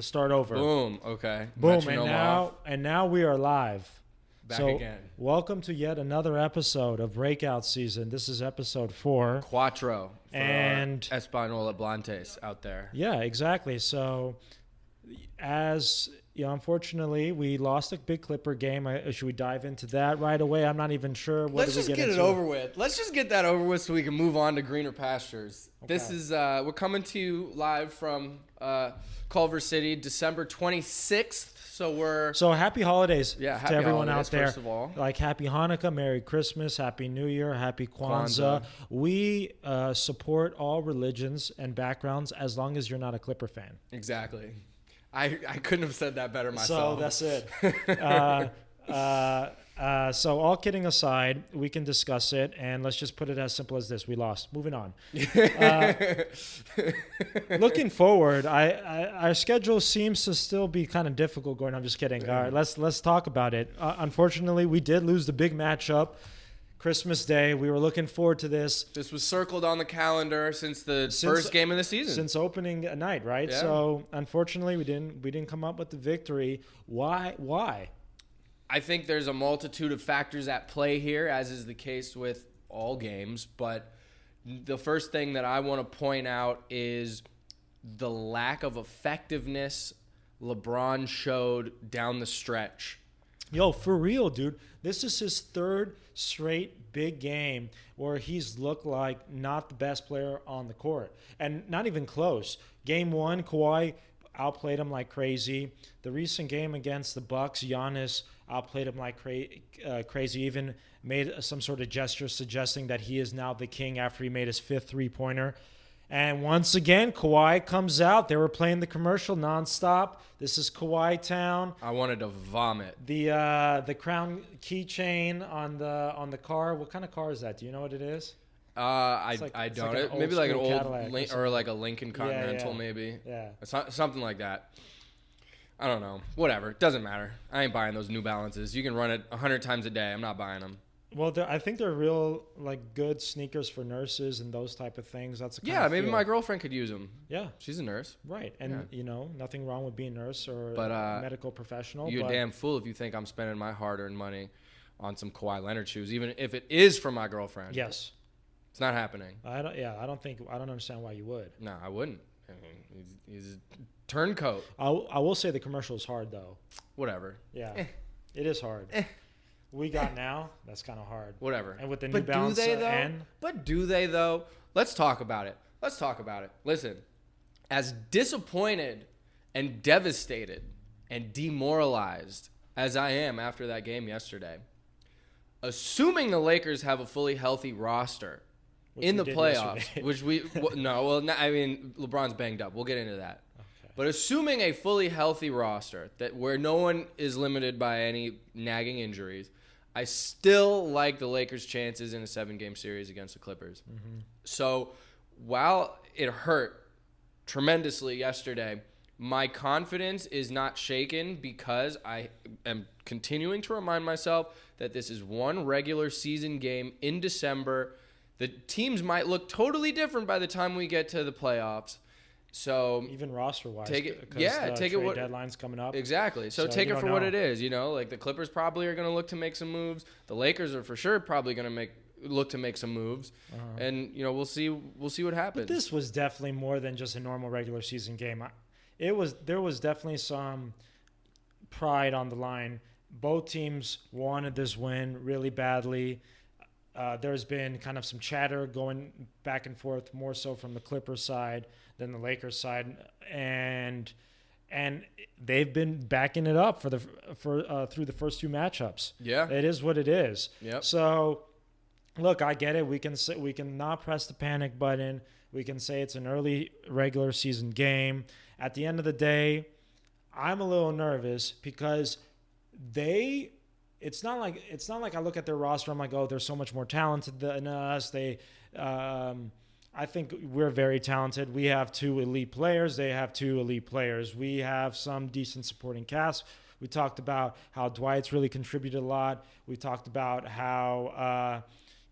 Let's start over. Boom. Okay. Boom. And now we are live. Back again. Welcome to yet another episode of Breakout season. This is episode 4. Quattro. For And our Espanol Hablantes out there. yeah, exactly. So unfortunately, we lost a big Clipper game. Should we dive into that right away? I'm not even sure. Let's just get it over with. Let's just get that over with so we can move on to greener pastures. Okay. This is we're coming to you live from Culver City, December 26th. So happy holidays to everyone out there. First of all, like happy Hanukkah, Merry Christmas, Happy New Year, Happy Kwanzaa. We support all religions and backgrounds as long as you're not a Clipper fan. Exactly. I couldn't have said that better myself. So that's it. So all kidding aside, we can discuss it, and let's just put it as simple as this: we lost. Moving on. Looking forward, our schedule seems to still be kind of difficult going. I'm just kidding. All right, let's talk about it. Unfortunately, we did lose the big matchup. Christmas Day. We were looking forward to this. This was circled on the calendar since first game of the season. Since opening night, right? Yeah. So unfortunately, we didn't come up with the victory. Why? I think there's a multitude of factors at play here, as is the case with all games. But the first thing that I want to point out is the lack of effectiveness LeBron showed down the stretch. Yo, for real, dude. This is his third straight big game where he's looked like not the best player on the court. And not even close. Game 1, Kawhi outplayed him like crazy. The recent game against the Bucks, Giannis outplayed him like crazy. Even made some sort of gesture suggesting that he is now the king after he made his 5th three-pointer. And once again, Kawhi comes out. They were playing the commercial nonstop. This is Kawhi Town. I wanted to vomit. The crown keychain on the car. What kind of car is that? Do you know what it is? I don't. Maybe like an old Cadillac or like a Lincoln Continental, maybe. Yeah. Something like that. I don't know. Whatever. Doesn't matter. I ain't buying those New Balances. You can run it 100 times a day. I'm not buying them. Well, I think they're real, like, good sneakers for nurses and those type of things. That's maybe my girlfriend could use them. Yeah, she's a nurse, right? And nothing wrong with being a nurse or a medical professional. You're a damn fool if you think I'm spending my hard-earned money on some Kawhi Leonard shoes, even if it is for my girlfriend. Yes, it's not happening. I don't understand why you would. No, I wouldn't. I mean, he's a turncoat. I will say the commercial is hard though. Whatever. Yeah, it is hard. We got now. That's kind of hard. Whatever. And with the New Balance But do they, though? Let's talk about it. Listen, as disappointed and devastated and demoralized as I am after that game yesterday, assuming the Lakers have a fully healthy roster in the playoffs, LeBron's banged up. We'll get into that. Okay. But assuming a fully healthy roster where no one is limited by any nagging injuries, I still like the Lakers' chances in a 7-game series against the Clippers. Mm-hmm. So while it hurt tremendously yesterday, my confidence is not shaken because I am continuing to remind myself that this is one regular season game in December. The teams might look totally different by the time we get to the playoffs. So even roster-wise, take it. What deadline's coming up? Exactly. So take it for what it is. Like the Clippers probably are going to look to make some moves. The Lakers are for sure probably going to look to make some moves, and we'll see what happens. But this was definitely more than just a normal regular season game. There was definitely some pride on the line. Both teams wanted this win really badly. There's been kind of some chatter going back and forth, more so from the Clippers side than the Lakers side, and they've been backing it up through the first 2 matchups. Yeah, it is what it is. Yep. So, look, I get it. We can not press the panic button. We can say it's an early regular season game. At the end of the day, I'm a little nervous because It's not like I look at their roster. I'm like, oh, they're so much more talented than us. I think we're very talented. We have 2 elite players. They have 2 elite players. We have some decent supporting cast. We talked about how Dwight's really contributed a lot. We talked about how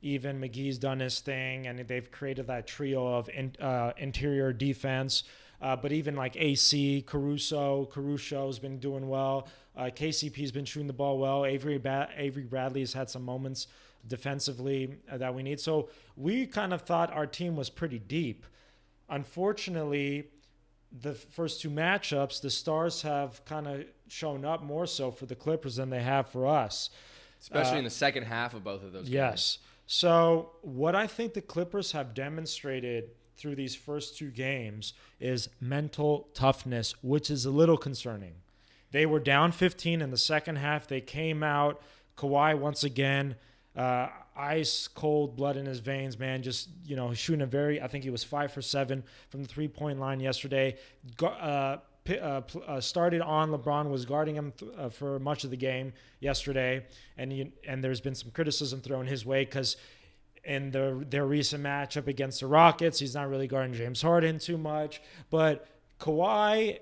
even McGee's done his thing, and they've created that trio of interior defense. But even like AC, Caruso's been doing well. KCP's been shooting the ball well. Avery Bradley has had some moments defensively that we need. So we kind of thought our team was pretty deep. Unfortunately, the first two matchups, the stars have kind of shown up more so for the Clippers than they have for us. Especially in the second half of both of those games. Yes. So what I think the Clippers have demonstrated through these first two games is mental toughness, which is a little concerning. They were down 15 in the second half. They came out. Kawhi once again, ice cold blood in his veins, man. Just, shooting I think he was 5 for 7 from the 3-point line yesterday. Started on LeBron, was guarding him for much of the game yesterday. And there's been some criticism thrown his way because in their recent matchup against the Rockets, he's not really guarding James Harden too much. But Kawhi,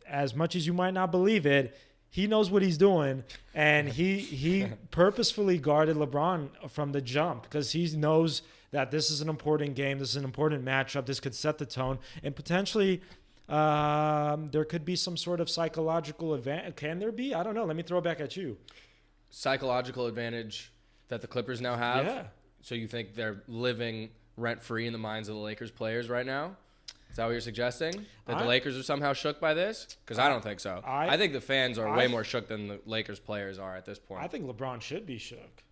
as much as you might not believe it, he knows what he's doing, and he purposefully guarded LeBron from the jump because he knows that this is an important game, this is an important matchup, this could set the tone, and potentially there could be some sort of psychological advantage. Can there be? I don't know. Let me throw it back at you. Psychological advantage that the Clippers now have? Yeah. So you think they're living rent-free in the minds of the Lakers players right now? Is that what you're suggesting? That the Lakers are somehow shook by this? Because I don't think so. I think the fans are way more shook than the Lakers players are at this point. I think LeBron should be shook.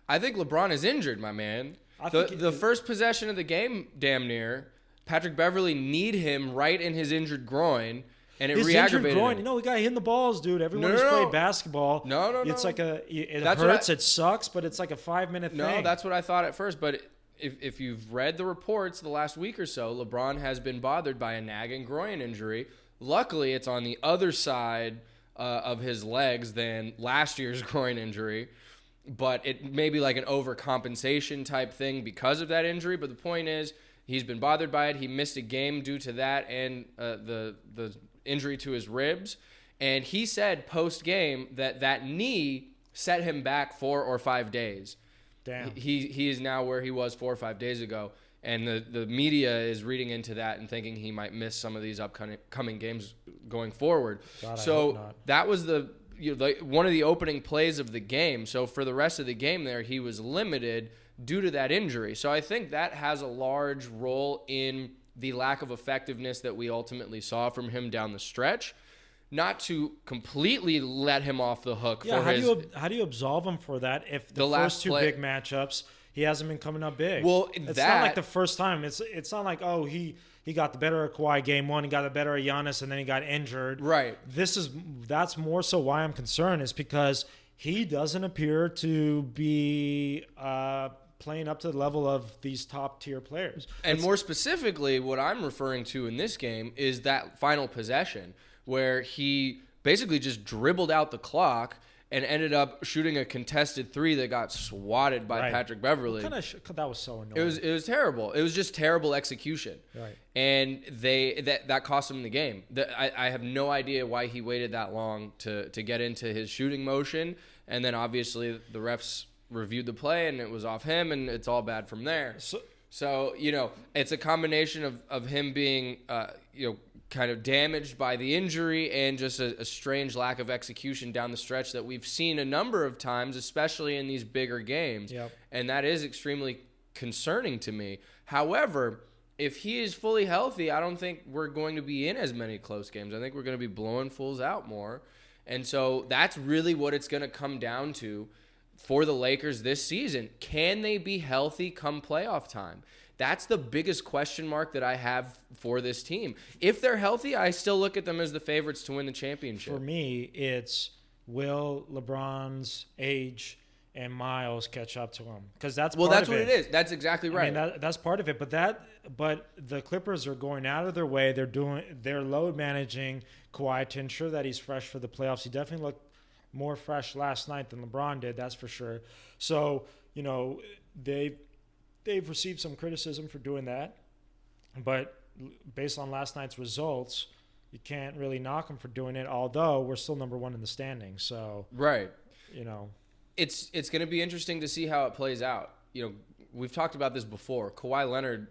I think LeBron is injured, my man. The first possession of the game, damn near, Patrick Beverley kneed him right in his injured groin, and it re-aggravated him. We got hitting the balls, dude. Everyone who's played basketball. No. It's like it hurts, it sucks, but it's like a 5-minute thing. No, that's what I thought at first, but if you've read the reports the last week or so, LeBron has been bothered by a nagging groin injury. Luckily, it's on the other side of his legs than last year's groin injury. But it may be like an overcompensation type thing because of that injury. But the point is, he's been bothered by it. He missed a game due to that and the injury to his ribs. And he said post-game that knee set him back 4 or 5 days. Damn. He is now where he was 4 or 5 days ago, and the media is reading into that and thinking he might miss some of these upcoming games going forward. God, so I hope not. that was one of the opening plays of the game. So for the rest of the game there, he was limited due to that injury. So I think that has a large role in the lack of effectiveness that we ultimately saw from him down the stretch. Not to completely let him off the hook. Yeah, how do you absolve him for that if the first two big matchups he hasn't been coming up big? Well, it's not like the first time. It's not like he got the better of Kawhi game one, he got the better of Giannis, and then he got injured. Right. That's more so why I'm concerned is because he doesn't appear to be playing up to the level of these top tier players. And more specifically, what I'm referring to in this game is that final possession, where he basically just dribbled out the clock and ended up shooting a contested 3 that got swatted by Patrick Beverley. That was so annoying. It was terrible. It was just terrible execution. Right. And that cost him the game. I have no idea why he waited that long to get into his shooting motion. And then obviously the refs reviewed the play and it was off him, and it's all bad from there. So it's a combination of him being kind of damaged by the injury and just a strange lack of execution down the stretch that we've seen a number of times, especially in these bigger games. Yep. And that is extremely concerning to me. However, if he is fully healthy, I don't think we're going to be in as many close games. I think we're going to be blowing fools out more. And so that's really what it's going to come down to for the Lakers this season. Can they be healthy come playoff time? That's the biggest question mark that I have for this team. If they're healthy, I still look at them as the favorites to win the championship. For me, it's will LeBron's age and Miles catch up to him? Because that's part that's of what it. It is. That's exactly right. I mean, that's part of it. But the Clippers are going out of their way. They're load managing Kawhi to ensure that he's fresh for the playoffs. He definitely looked more fresh last night than LeBron did. That's for sure. So they've received some criticism for doing that, but based on last night's results, you can't really knock them for doing it, although we're still number 1 in the standings. So right. It's going to be interesting to see how it plays out. We've talked about this before. Kawhi Leonard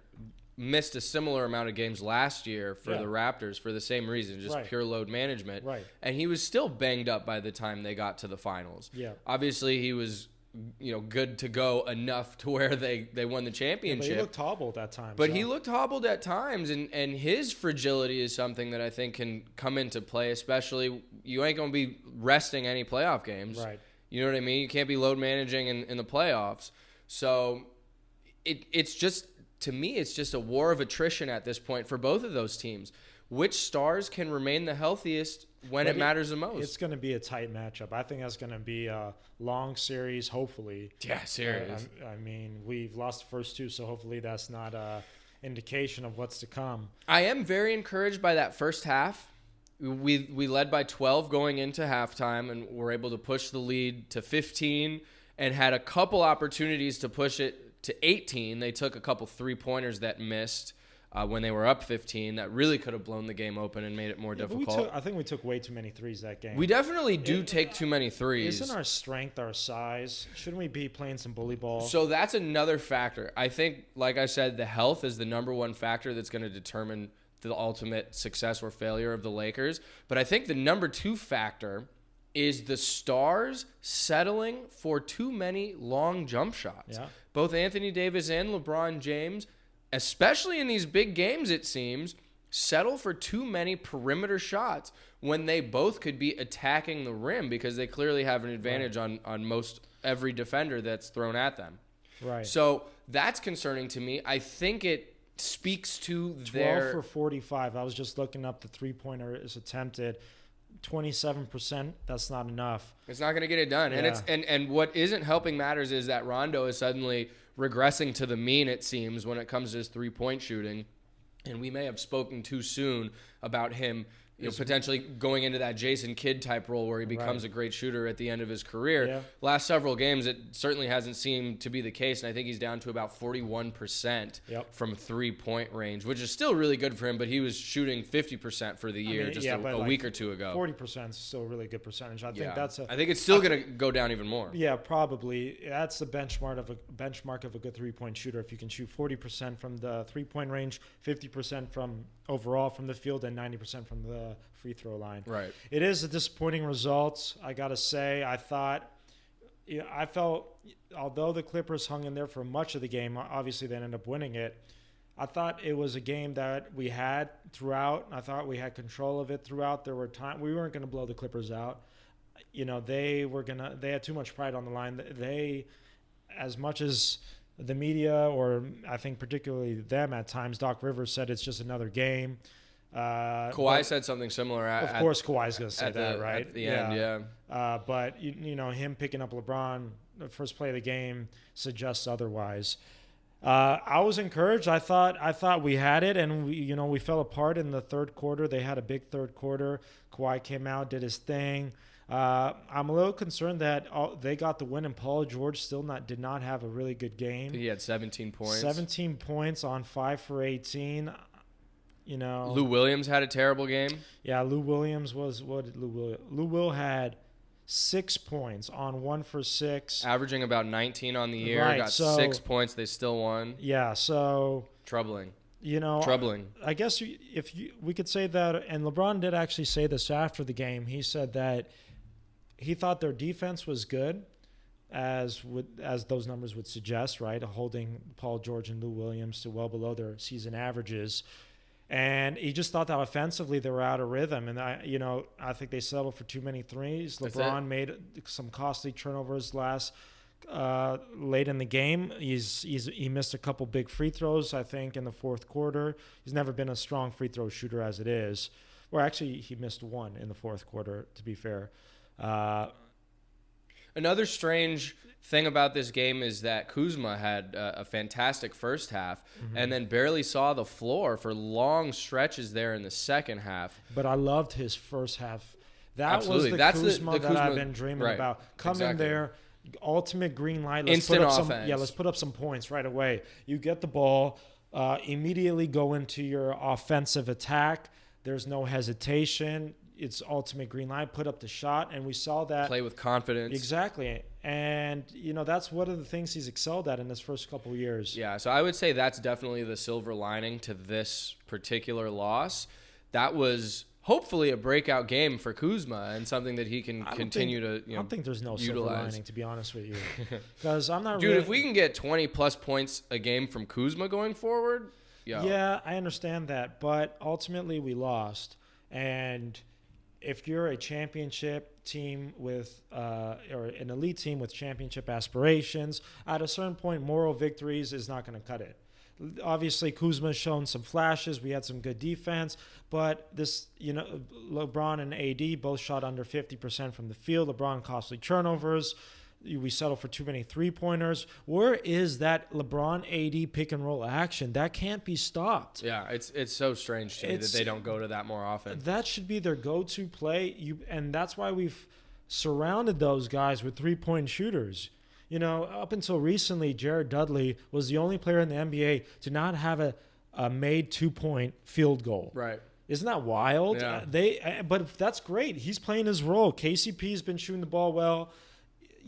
missed a similar amount of games last year for the Raptors for the same reason, just pure load management. Right. And he was still banged up by the time they got to the finals. Yeah. Obviously, he was good to go enough to where they won the championship. But he looked hobbled at times. But he looked hobbled at times, and his fragility is something that I think can come into play, especially you ain't going to be resting any playoff games. Right. You know what I mean? You can't be load managing in the playoffs. So it's just, to me, it's just a war of attrition at this point for both of those teams. Which stars can remain the healthiest when it matters the most? It's going to be a tight matchup. I think that's going to be a long series, hopefully. Yeah, serious. I mean, we've lost the first two, so hopefully that's not an indication of what's to come. I am very encouraged by that first half. We led by 12 going into halftime, and were able to push the lead to 15 and had a couple opportunities to push it to 18. They took a couple three-pointers that missed when they were up 15 that really could have blown the game open and made it more difficult. I think we took way too many threes that game. We definitely do take too many threes. Isn't our strength our size? Shouldn't we be playing some bully ball? So that's another factor. I think, like I said, the health is the number one factor that's going to determine the ultimate success or failure of the Lakers. But I think the number two factor is the stars settling for too many long jump shots. Yeah. Both Anthony Davis and LeBron James, especially in these big games, it seems, settle for too many perimeter shots when they both could be attacking the rim because they clearly have an advantage on most every defender that's thrown at them. Right. So that's concerning to me. I think it speaks to 12 for 45. I was just looking up the three-pointer is attempted. 27%, that's not enough. It's not going to get it done. Yeah. And what isn't helping matters is that Rondo is suddenly regressing to the mean, it seems, when it comes to his three-point shooting. And we may have spoken too soon about him potentially going into that Jason Kidd type role where he becomes a great shooter at the end of his career. Yeah. Last several games, it certainly hasn't seemed to be the case, and I think he's down to about 41% from three-point range, which is still really good for him, but he was shooting 50% for the year a week or two ago. 40% is still a really good percentage. I think I think it's still going to go down even more. Yeah, probably. That's the benchmark of a good three-point shooter. If you can shoot 40% from the three-point range, 50% from overall from the field, and 90% from the free throw line. Right. It is a disappointing result, I got to say. I felt, although the Clippers hung in there for much of the game, obviously they ended up winning it. I thought it was a game that we had throughout. I thought we had control of it throughout. There were times we weren't going to blow the Clippers out. They had too much pride on the line. They, as much as the media, or I think particularly them at times, Doc Rivers said it's just another game. Kawhi said something similar. Of course, Kawhi's going to say that, right? At the end, yeah. But him picking up LeBron, the first play of the game, suggests otherwise. I was encouraged. I thought we had it, and we fell apart in the third quarter. They had a big third quarter. Kawhi came out, did his thing. I'm a little concerned that they got the win, and Paul George still did not have a really good game. He had 17 points. 17 points on 5 for 18. Lou Williams had a terrible game. Yeah, Lou Williams was what did Lou Williams? Lou Will had 6 points on 1 for 6, averaging about 19 on the year. Right, got 6 points. They still won. Yeah, so troubling. Troubling. I guess we could say that, and LeBron did actually say this after the game. He said that he thought their defense was good, as those numbers would suggest, right? Holding Paul George and Lou Williams to well below their season averages. And he just thought that offensively they were out of rhythm. And I think they settled for too many threes. LeBron made some costly turnovers late in the game. He missed a couple big free throws, I think, in the fourth quarter. He's never been a strong free throw shooter as it is. Or actually, he missed one in the fourth quarter, to be fair. Another strange thing about this game is that Kuzma had a fantastic first half and then barely saw the floor for long stretches there in the second half. But I loved his first half. Absolutely. Was That's the Kuzma that I've been dreaming about. Come in there, ultimate green light. Instant offense. Let's put up some points right away. You get the ball, immediately go into your offensive attack. There's no hesitation. its ultimate green light, put up the shot, and we saw that. Play with confidence. Exactly. And, that's one of the things he's excelled at in his first couple of years. Yeah, so I would say that's definitely the silver lining to this particular loss. That was hopefully a breakout game for Kuzma and something that he can continue to I don't think there's no silver lining, to be honest with you. Because I'm not Dude, if we can get 20-plus points a game from Kuzma going forward, Yeah, I understand that. But ultimately, we lost. And if you're a championship team with or an elite team with championship aspirations, at a certain point, moral victories is not going to cut it. Obviously, Kuzma's shown some flashes. We had some good defense, but LeBron and AD both shot under 50% from the field. LeBron costly turnovers. We settled for too many three-pointers. Where is that LeBron AD pick and roll action? That can't be stopped. Yeah, it's so strange to me that they don't go to that more often. That should be their go-to play, and that's why we've surrounded those guys with three-point shooters. Up until recently, Jared Dudley was the only player in the NBA to not have a made 2-point field goal. Right. Isn't that wild? Yeah. But that's great. He's playing his role. KCP's been shooting the ball well.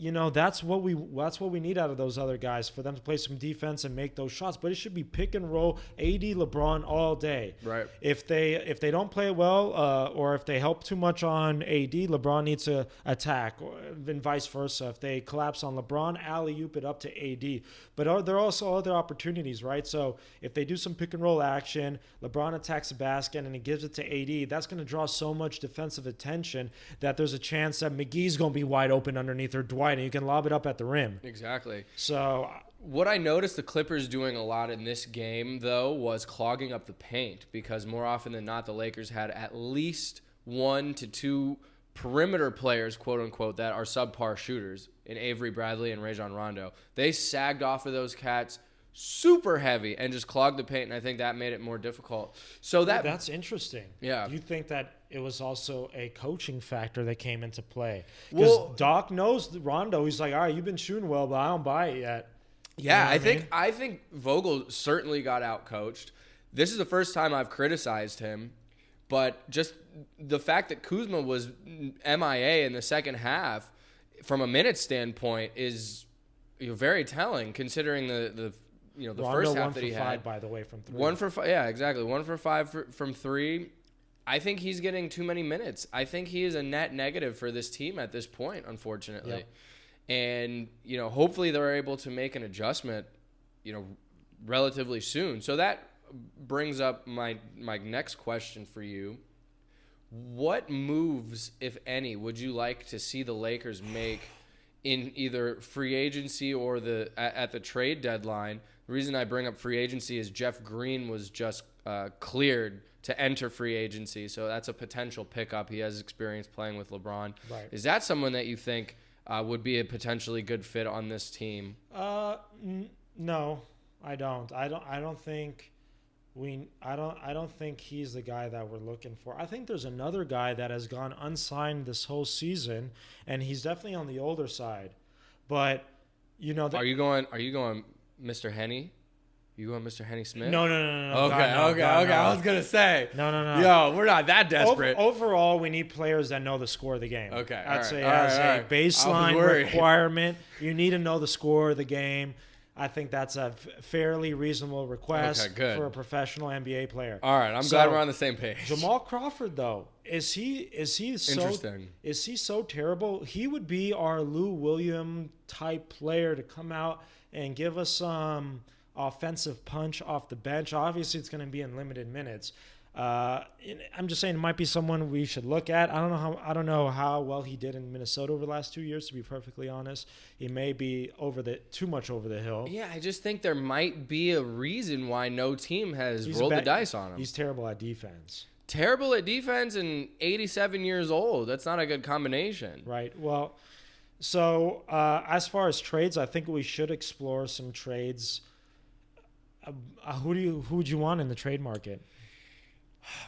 That's what we need out of those other guys, for them to play some defense and make those shots. But it should be pick and roll, AD, LeBron all day. Right. If they don't play well, or if they help too much on AD, LeBron needs to attack, and vice versa. If they collapse on LeBron, alley-oop it up to AD. But there are also other opportunities, right? So if they do some pick and roll action, LeBron attacks the basket and he gives it to AD, that's going to draw so much defensive attention that there's a chance that McGee's going to be wide open underneath, or Dwight, and you can lob it up at the rim. Exactly. So what I noticed the Clippers doing a lot in this game, though, was clogging up the paint, because more often than not, the Lakers had at least 1 to 2 perimeter players, quote unquote, that are subpar shooters in Avery Bradley and Rajon Rondo. They sagged off of those cats super heavy and just clogged the paint, and I think that made it more difficult. So that's interesting. Yeah. Do you think that it was also a coaching factor that came into play? Because Doc knows Rondo. He's like, all right, you've been shooting well, but I don't buy it yet. Yeah, I think Vogel certainly got out-coached. This is the first time I've criticized him, but just the fact that Kuzma was MIA in the second half, from a minute standpoint, is very telling, considering the Rondo first half that he 1 for 5, had. by the way, from 3. 1 for 5, yeah, exactly. 1 for 5 from 3. I think he's getting too many minutes. I think he is a net negative for this team at this point, unfortunately. Yep. And, hopefully they're able to make an adjustment, relatively soon. So that brings up my next question for you. What moves, if any, would you like to see the Lakers make in either free agency or at the trade deadline? The reason I bring up free agency is Jeff Green was just cleared to enter free agency, so that's a potential pickup. He has experience playing with LeBron. Right. Is that someone that you think would be a potentially good fit on this team? No, I don't. I don't think he's the guy that we're looking for. I think there's another guy that has gone unsigned this whole season, and he's definitely on the older side. But are you going Mr. Henny? You going Mr. Henny Smith? No. Okay. God, no. I was gonna say. No. Yo, we're not that desperate. Overall, we need players that know the score of the game. Okay. I'd say as a baseline requirement, you need to know the score of the game. I think that's a fairly reasonable request for a professional NBA player. All right, I'm glad we're on the same page. Jamal Crawford, though, is he so terrible? He would be our Lou Williams type player to come out and give us some offensive punch off the bench. Obviously, it's going to be in limited minutes. I'm just saying it might be someone we should look at. I don't know how well he did in Minnesota over the last 2 years, to be perfectly honest. He may be too much over the hill. Yeah, I just think there might be a reason why no team has rolled the dice on him. He's terrible at defense. Terrible at defense and 87 years old. That's not a good combination. Right. Well, so as far as trades, I think we should explore some trades. Who would you want in the trade market?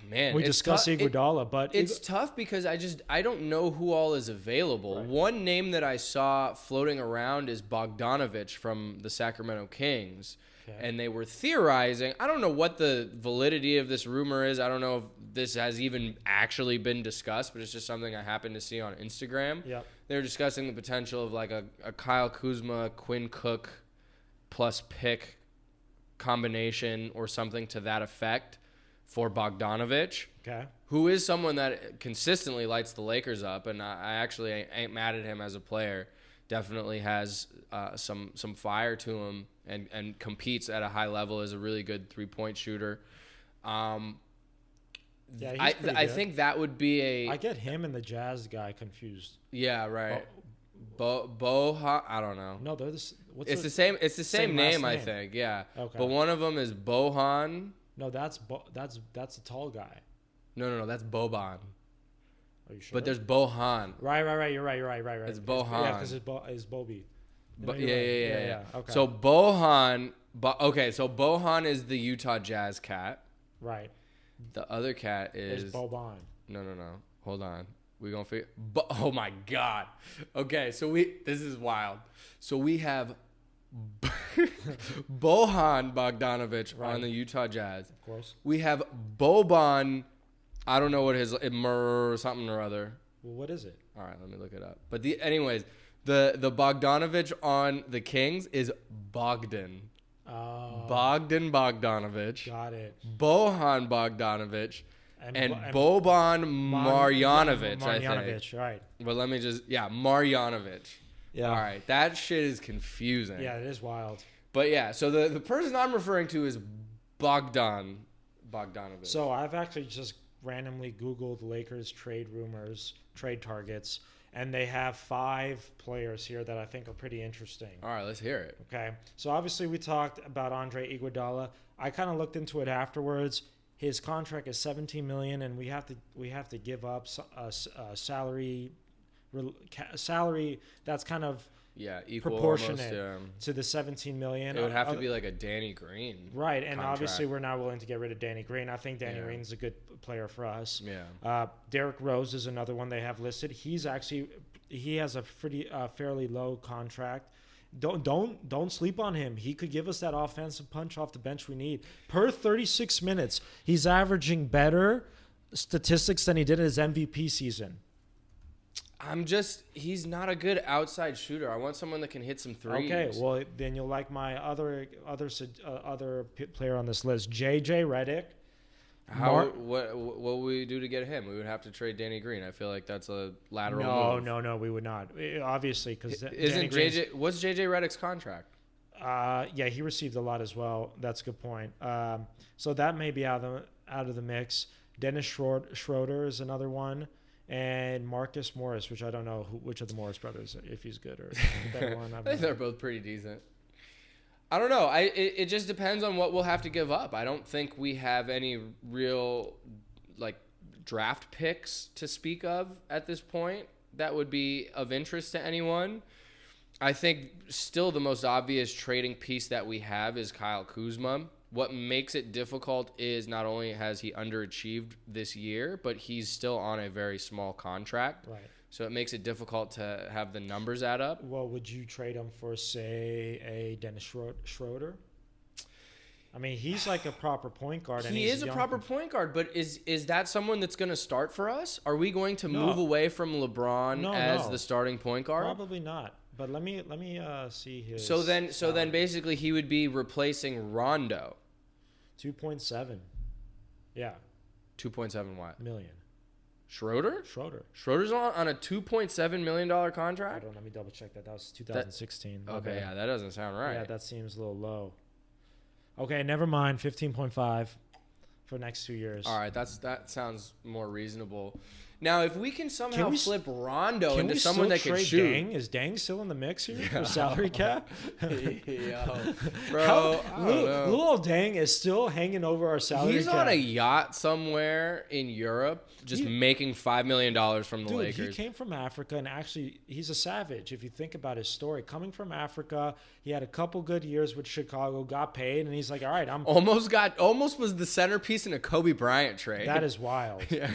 Man, we discussed Iguodala, but it's tough because I don't know who all is available. Right. One name that I saw floating around is Bogdanovich from the Sacramento Kings. and they were theorizing. I don't know what the validity of this rumor is. I don't know if this has even actually been discussed, but it's just something I happened to see on Instagram. Yep. They were discussing the potential of like a Kyle Kuzma, Quinn Cook plus pick combination or something to that effect for Bogdanovich. Okay. Who is someone that consistently lights the Lakers up, and I actually ain't mad at him as a player. Definitely has some fire to him and competes at a high level as a really good 3-point shooter. Yeah, I think that would be I get him and the Jazz guy confused. Yeah, right. Bohan, I don't know. No, they're the same. It's the same name, I think. Yeah. Okay. But one of them is Bohan. No, that's a tall guy. No, that's Boban. Are you sure? But there's Bohan. Right. You're right. It's Bohan. Yeah, because it's Bobby. Yeah. Okay. So Bohan. So Bohan is the Utah Jazz cat. Right. The other cat is Boban. No. Hold on. We're going to figure. Oh, my God. Okay, so this is wild. So we have Bohan Bogdanovich on the Utah Jazz. Of course. We have Boban. I don't know what his something or other. Well, what is it? All right, let me look it up. But anyways, the Bogdanovich on the Kings is Bogdan. Bogdan Bogdanovich. Got it. Bohan Bogdanovich. And Boban Marjanovic, I think. Right. But let me Marjanovic. Yeah. All right. That shit is confusing. Yeah, it is wild. But yeah, so the person I'm referring to is Bogdanovich. So I've actually just randomly Googled Lakers trade rumors, trade targets, and they have 5 players here that I think are pretty interesting. All right, let's hear it. Okay. So obviously we talked about Andre Iguodala. I kind of looked into it afterwards. His contract is $17 million, and we have to give up a salary that's kind of equal proportionate almost, to the $17 million. It would have to be like a Danny Green, right? And contract. Obviously, we're not willing to get rid of Danny Green. I think Danny Green's a good player for us. Yeah. Derrick Rose is another one they have listed. He has a pretty fairly low contract. Don't sleep on him. He could give us that offensive punch off the bench we need. Per 36 minutes, he's averaging better statistics than he did in his MVP season. He's not a good outside shooter. I want someone that can hit some threes. Okay, well then you'll like my other player on this list, JJ Redick. What would we do to get him? We would have to trade Danny Green. I feel like that's a lateral move. No, we would not. Obviously, because what's JJ Redick's contract? Yeah, he received a lot as well. That's a good point. So that may be out of the mix. Dennis Schroeder is another one, and Marcus Morris, which I don't know which of the Morris brothers, if he's good or the better one. I think they're both pretty decent. I don't know. It just depends on what we'll have to give up. I don't think we have any real draft picks to speak of at this point that would be of interest to anyone. I think still the most obvious trading piece that we have is Kyle Kuzma. What makes it difficult is not only has he underachieved this year, but he's still on a very small contract. Right. So it makes it difficult to have the numbers add up. Well, would you trade him for, say, a Dennis Schroeder? I mean, he's like a proper point guard. He is a proper point guard, but is that someone that's going to start for us? Are we going to move away from LeBron as the starting point guard? Probably not. But let me see his. So then basically he would be replacing Rondo. 2.7. Yeah. 2.7 what? Million. Schroeder's on a $2.7 million contract? Hold on, let me double check that. That was 2016. Okay, yeah, that doesn't sound right. Yeah, that seems a little low. Okay, never mind. 15.5 for next 2 years. All right, that sounds more reasonable. Now, if we can somehow flip Rondo into someone that can shoot. Dang? Is Dang still in the mix here for salary cap? Yo, bro, Little Dang is still hanging over our salary cap. He's on a yacht somewhere in Europe just making $5 million from the Lakers. He came from Africa, and actually, he's a savage. If you think about his story, coming from Africa, he had a couple good years with Chicago, got paid, and he's like, all right, almost was the centerpiece in a Kobe Bryant trade. That is wild. Yeah.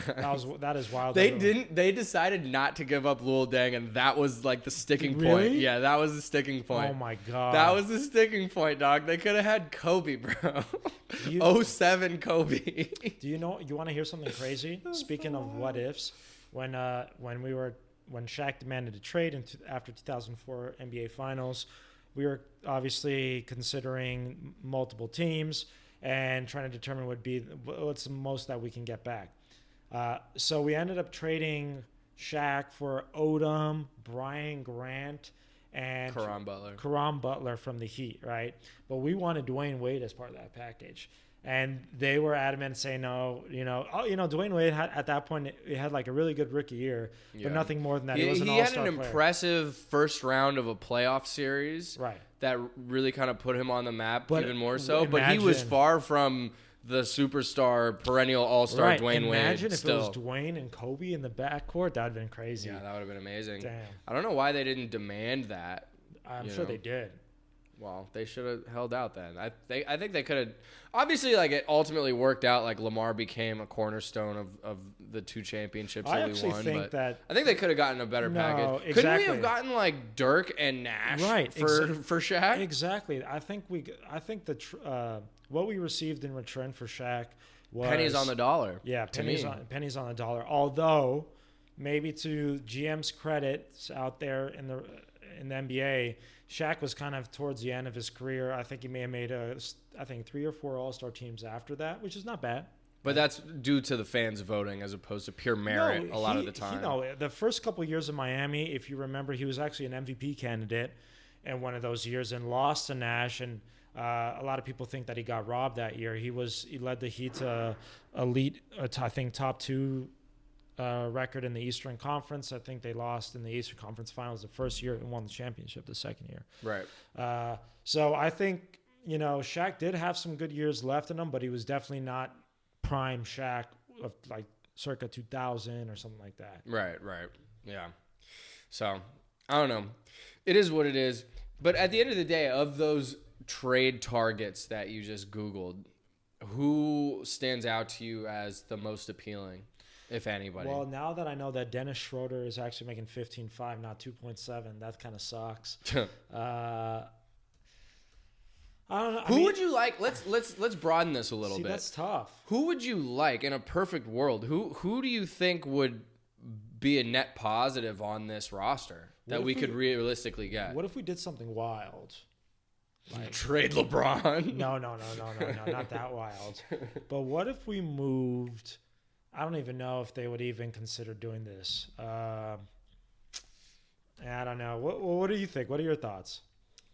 That is wild. They decided not to give up Luol Deng, and that was like the sticking point. Really? Yeah, that was the sticking point. Oh my god. That was the sticking point, dog. They could have had Kobe, bro. 07 Kobe. Do you know? You want to hear something crazy? Speaking of what ifs, when Shaq demanded a trade after 2004 NBA Finals, we were obviously considering multiple teams and trying to determine what's the most that we can get back. So we ended up trading Shaq for Odom, Brian Grant, and Caron Butler from the Heat, right? But we wanted Dwayne Wade as part of that package. And they were adamant saying no, Dwayne Wade at that point, he had like a really good rookie year, but nothing more than that. He was an all-star player. He had an impressive first round of a playoff series, right? That really kind of put him on the map even more so. But he was far from the superstar, perennial all-star Dwayne Wade. Imagine if it was Dwayne and Kobe in the backcourt. That would have been crazy. Yeah, that would have been amazing. Damn. I don't know why they didn't demand that. I'm sure they did. Well, they should have held out then. I think they could have. Obviously, like it ultimately worked out. Like Lamar became a cornerstone of the 2 championships that we won. I think they could have gotten a better package. Exactly. Couldn't we have gotten like Dirk and Nash for Shaq? Exactly. I think what we received in return for Shaq was pennies on the dollar. Yeah, pennies on the dollar. Although, maybe to GM's credit out there in the NBA, Shaq was kind of towards the end of his career. I think he may have made 3 or 4 All-Star teams after that, which is not bad. But that's due to the fans voting as opposed to pure merit a lot of the time. The first couple of years of Miami, if you remember, he was actually an MVP candidate in one of those years and lost to Nash. And a lot of people think that he got robbed that year. He led the Heat to elite, I think top 2 record in the Eastern Conference. I think they lost in the Eastern Conference Finals the first year and won the championship the second year. Right. So I think, Shaq did have some good years left in him, but he was definitely not prime Shaq of like circa 2000 or something like that. Right. Yeah. So, I don't know. It is what it is. But at the end of the day, of those trade targets that you just Googled, who stands out to you as the most appealing? If anybody. Well, now that I know that Dennis Schroeder is actually making 15.5, not 2.7, that kind of sucks. I don't know. Who would you like? Let's broaden this a little bit. That's tough. Who would you like in a perfect world? Who do you think would be a net positive on this roster that we could realistically get? What if we did something wild? Like trade LeBron? No, not that wild. But what if we moved? I don't even know if they would even consider doing this. I don't know. What do you think? What are your thoughts?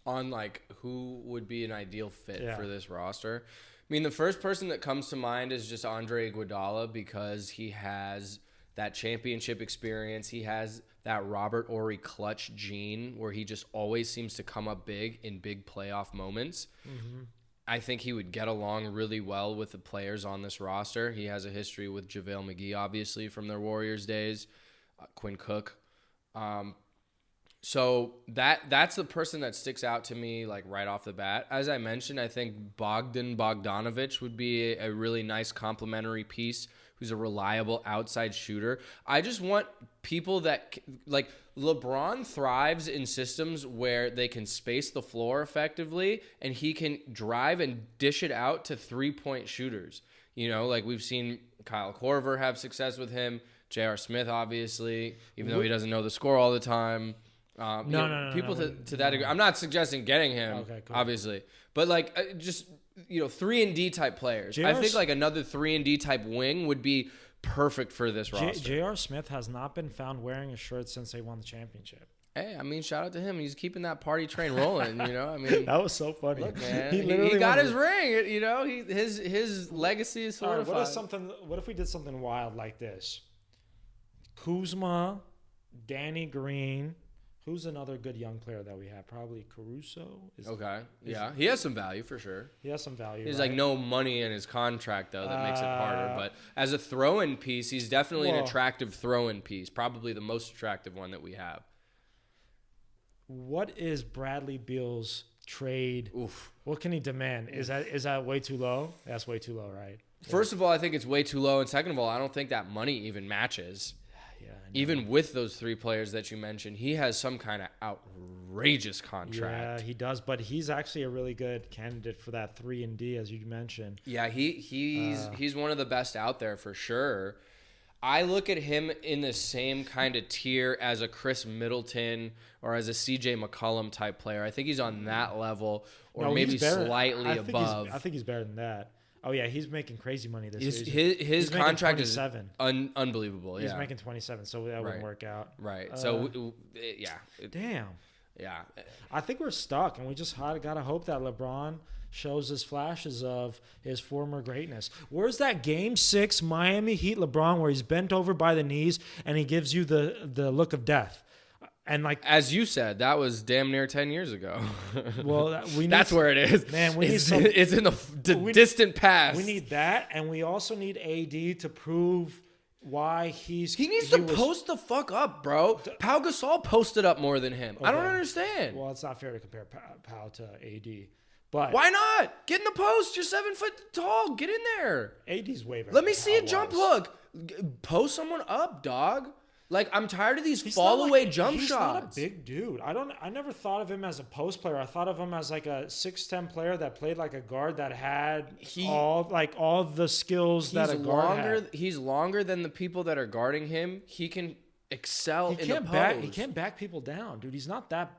On like who would be an ideal fit for this roster? I mean, the first person that comes to mind is just Andre Iguodala because he has that championship experience. He has that Robert Horry clutch gene where he just always seems to come up big in big playoff moments. Mm-hmm. I think he would get along really well with the players on this roster. He has a history with JaVale McGee, obviously, from their Warriors days, Quinn Cook. So that's the person that sticks out to me like right off the bat. As I mentioned, I think Bogdanovich would be a really nice complementary piece who's a reliable outside shooter. I just want people that like LeBron thrives in systems where they can space the floor effectively and he can drive and dish it out to 3-point shooters. Like we've seen Kyle Korver have success with him, J.R. Smith, obviously, even though he doesn't know the score all the time. People to that degree. I'm not suggesting getting him, obviously, but like just 3-and-D type players. I think like another 3-and-D type wing would be perfect for this roster. J.R. Smith has not been found wearing a shirt since they won the championship. Hey, I mean, shout out to him. He's keeping that party train rolling. I mean, that was so funny. Look, man, he got his ring. His legacy is solidified. Right, what if we did something wild like this? Kuzma, Danny Green. Who's another good young player that we have? Probably Caruso. He has some value for sure. He has some value. There's like no money in his contract though that makes it harder. But as a throw-in piece, he's definitely an attractive throw-in piece. Probably the most attractive one that we have. What is Bradley Beal's trade? Oof. What can he demand? Is that way too low? That's way too low, right? First of all, I think it's way too low, and second of all, I don't think that money even matches. Even with those 3 players that you mentioned, he has some kind of outrageous contract. Yeah, he does, but he's actually a really good candidate for that 3-and-D, as you mentioned. Yeah, he's one of the best out there for sure. I look at him in the same kind of tier as a Chris Middleton or as a CJ McCollum type player. I think he's on that level, or maybe slightly above. I think he's better than that. Oh yeah, he's making crazy money this year. His contract is unbelievable. He's making 27, so that wouldn't work out. Right. Yeah. Damn. Yeah. I think we're stuck, and we just gotta hope that LeBron shows us flashes of his former greatness. Where's that Game 6 Miami Heat LeBron where he's bent over by the knees and he gives you the look of death? And like, as you said, that was damn near 10 years ago. Well, that's where it is. Man, it's in the distant past. We need that, and we also need AD to prove why he needs to post the fuck up, bro. Pau Gasol posted up more than him. Okay. I don't understand. Well, it's not fair to compare Pau to AD. But why not? Get in the post. You're 7 foot tall. Get in there. AD's way better. Let me see a jump hook. Post someone up, dog. Like, I'm tired of these fall-away jump shots. He's not a big dude. I never thought of him as a post player. I thought of him as like a 6'10" player that played like a guard that had all the skills that a guard had. He's longer than the people that are guarding him. He can excel in the post. He can't back people down, dude. He's not that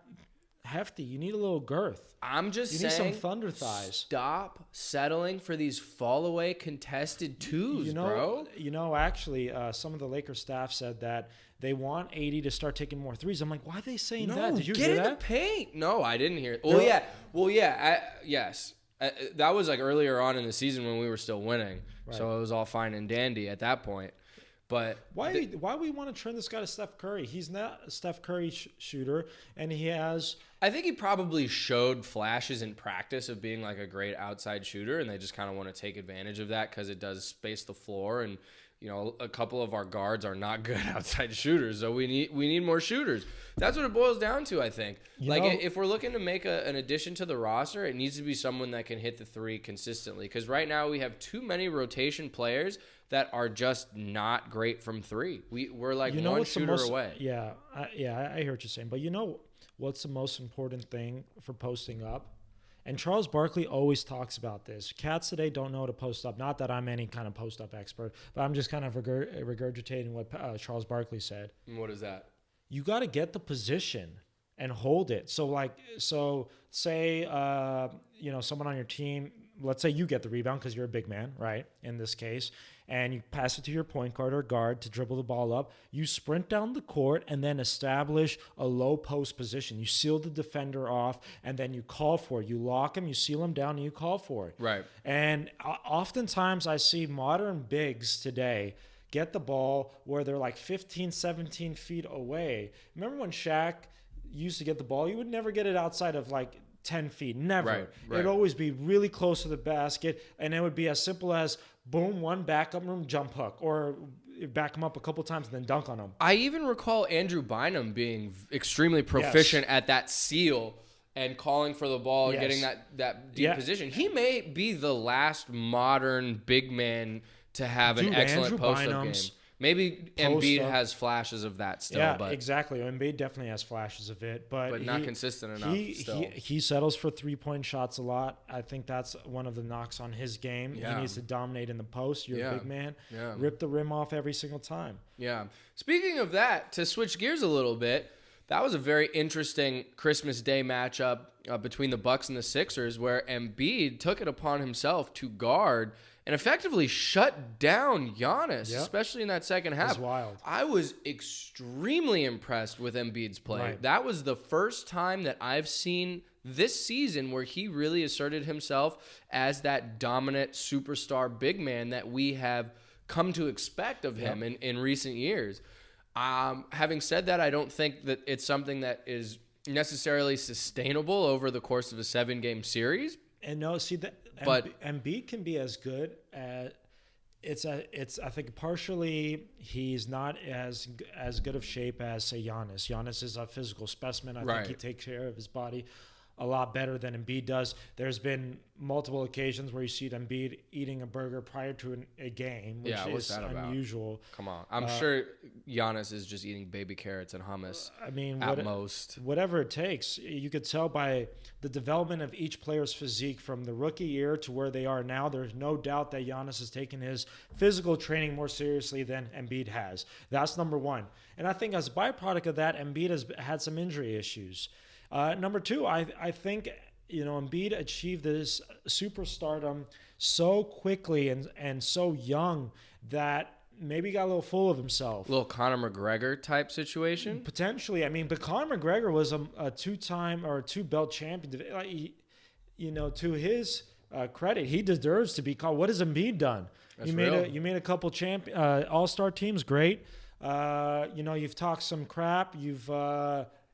hefty. You need a little girth. I'm just saying. You need some thunder thighs. Stop settling for these fall-away contested twos, bro. Actually, some of the Lakers staff said that they want AD to start taking more threes. I'm like, why are they saying that? Did you hear that? Get in the paint. No, I didn't hear it. Yes. That was like earlier on in the season when we were still winning. Right. So it was all fine and dandy at that point. But why we want to turn this guy to Steph Curry? He's not a Steph Curry shooter, and he has. I think he probably showed flashes in practice of being like a great outside shooter, and they just kind of want to take advantage of that because it does space the floor, and a couple of our guards are not good outside shooters, so we need more shooters. That's what it boils down to, I think. If we're looking to make an addition to the roster, it needs to be someone that can hit the 3 consistently. Because right now we have too many rotation players that are just not great from 3. We're like one shooter away. Yeah, I hear what you're saying. But what's the most important thing for posting up? And Charles Barkley always talks about this. Cats today don't know how to post up. Not that I'm any kind of post-up expert, but I'm just kind of regurgitating what Charles Barkley said. And what is that? You got to get the position and hold it. So say, someone on your team, let's say you get the rebound because you're a big man, right, in this case, and you pass it to your point guard or guard to dribble the ball up. You sprint down the court and then establish a low post position. You seal the defender off, and then you call for it. You lock him, you seal him down, and you call for it. Right. And oftentimes I see modern bigs today get the ball where they're like 15, 17 feet away. Remember when Shaq used to get the ball? You would never get it outside of like 10 feet. Never. Right. It'd always be really close to the basket, and it would be as simple as boom, one backup room jump hook, or back him up a couple times and then dunk on him. I even recall Andrew Bynum being extremely proficient at that seal and calling for the ball and getting that deep position. He may be the last modern big man to have an excellent post-up game. Maybe Embiid has flashes of that still. Yeah, exactly. Embiid definitely has flashes of it, but not consistent enough still. He settles for three-point shots a lot. I think that's one of the knocks on his game. Yeah. He needs to dominate in the post. You're a big man. Yeah. Rip the rim off every single time. Yeah. Speaking of that, to switch gears a little bit, that was a very interesting Christmas Day matchup between the Bucks and the Sixers, where Embiid took it upon himself to guard and effectively shut down Giannis, especially in that second half. That's wild. I was extremely impressed with Embiid's play. Right. That was the first time that I've seen this season where he really asserted himself as that dominant superstar big man that we have come to expect of him in recent years. Having said that, I don't think that it's something that is necessarily sustainable over the course of a 7-game series. And no, see that. But Embiid can be as good as I think partially he's not as good of shape as say Giannis. Giannis is a physical specimen. I think he takes care of his body. a lot better than Embiid does. There's been multiple occasions where you see Embiid eating a burger prior to a game, which what's is that about? unusual. Come on. I'm sure Giannis is just eating baby carrots and hummus most. Whatever it takes. You could tell by the development of each player's physique from the rookie year to where they are now. There's no doubt that Giannis has taken his physical training more seriously than Embiid has. That's number one. And I think as a byproduct of that, Embiid has had some injury issues. Number two, I think Embiid achieved this superstardom so quickly and so young that maybe got a little full of himself. A little Conor McGregor type situation? Potentially. I mean, but Conor McGregor was a two-time or two-belt champion. To his credit, he deserves to be called. What has Embiid done? That's you made a couple all-star teams, great. You've talked some crap.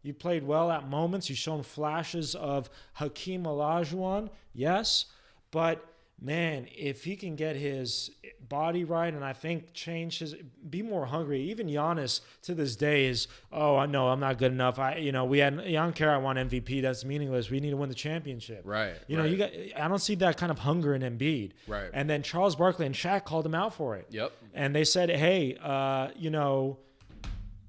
You played well at moments. You've shown flashes of Hakeem Olajuwon, yes. But, man, if he can get his body right and I think be more hungry. Even Giannis to this day is, I know I'm not good enough. I don't care. I want MVP. That's meaningless. We need to win the championship. Right. I don't see that kind of hunger in Embiid. Right. And then Charles Barkley and Shaq called him out for it. Yep. And they said, hey,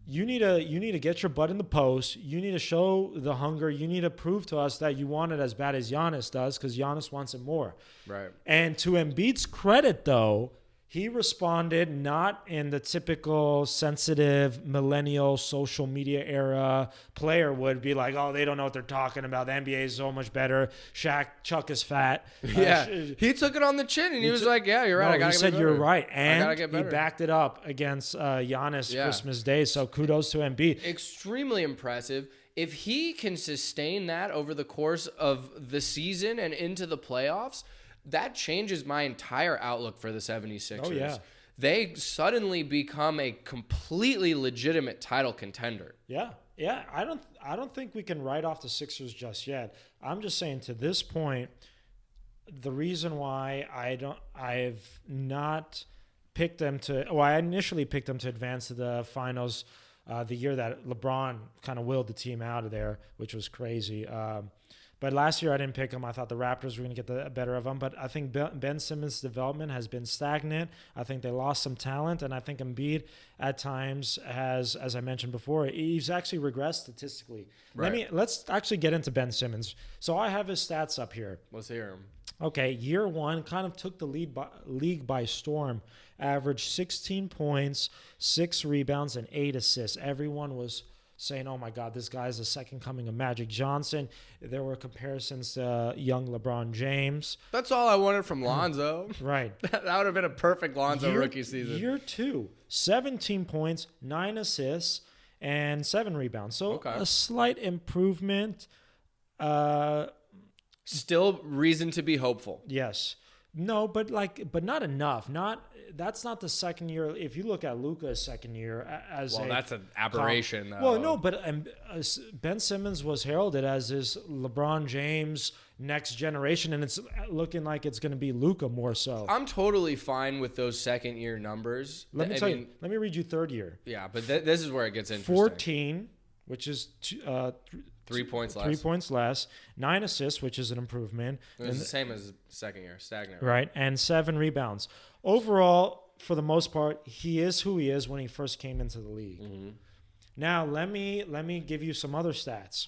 you need to get your butt in the post. You need to show the hunger. You need to prove to us that you want it as bad as Giannis does, because Giannis wants it more. Right. And to Embiid's credit, though, he responded not in the typical sensitive millennial social media era player would be like, oh, they don't know what they're talking about. The NBA is so much better. Chuck is fat. Yeah. He took it on the chin and he was like, yeah, you're right. No, he said you're right. And he backed it up against Giannis Christmas Day. So kudos to Embiid. Extremely impressive. If he can sustain that over the course of the season and into the playoffs, that changes my entire outlook for the 76ers. Oh, yeah. They suddenly become a completely legitimate title contender. Yeah. Yeah. I don't think we can write off the Sixers just yet. I'm just saying, to this point, the reason why I've not picked them I initially picked them to advance to the finals the year that LeBron kind of willed the team out of there, which was crazy. But last year I didn't pick them. I thought the Raptors were going to get the better of them. But I think Ben Simmons' development has been stagnant. I think they lost some talent. And I think Embiid at times has, as I mentioned before, he's actually regressed statistically. Right. Let's actually get into Ben Simmons. So I have his stats up here. Let's hear him. Okay, year one kind of took the league by storm. Averaged 16 points, 6 rebounds, and 8 assists. Everyone was saying, oh, my God, this guy's the second coming of Magic Johnson. There were comparisons to young LeBron James. That's all I wanted from Lonzo. Right. That would have been a perfect Lonzo rookie season. Year two, 17 points, 9 assists, and 7 rebounds. So a slight improvement. Still reason to be hopeful. Yes. No, but not enough. That's not the second year. If you look at Luka's second year that's an aberration, though. Well, no, but Ben Simmons was heralded as this LeBron James next generation, and it's looking like it's going to be Luka more so. I'm totally fine with those second year numbers. Let me read you third year. Yeah, but this is where it gets interesting. 14, which is 3 points less. 3 points less. 9 assists, which is an improvement. It's the same as second year, stagnant. Right, and 7 rebounds. Overall, for the most part, he is who he is when he first came into the league. Mm-hmm. Now, let me give you some other stats,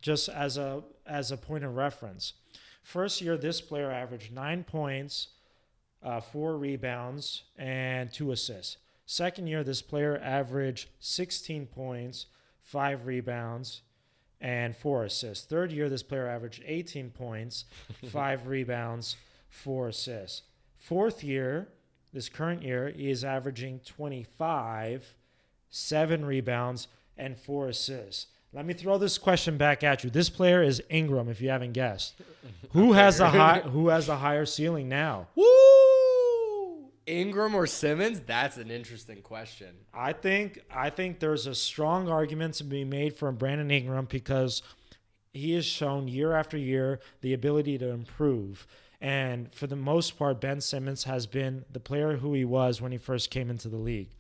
just as a point of reference. First year, this player averaged 9 points, 4 rebounds, and 2 assists. Second year, this player averaged 16 points, 5 rebounds, and 4 assists. Third year, this player averaged 18 points, 5 rebounds, 4 assists. Fourth year, this current year, he is averaging 25, 7 rebounds, and 4 assists. Let me throw this question back at you. This player is Ingram, if you haven't guessed. Who has the higher ceiling now? Woo! Ingram or Simmons? That's an interesting question. I think there's a strong argument to be made for Brandon Ingram because he has shown year after year the ability to improve. And for the most part, Ben Simmons has been the player who he was when he first came into the league.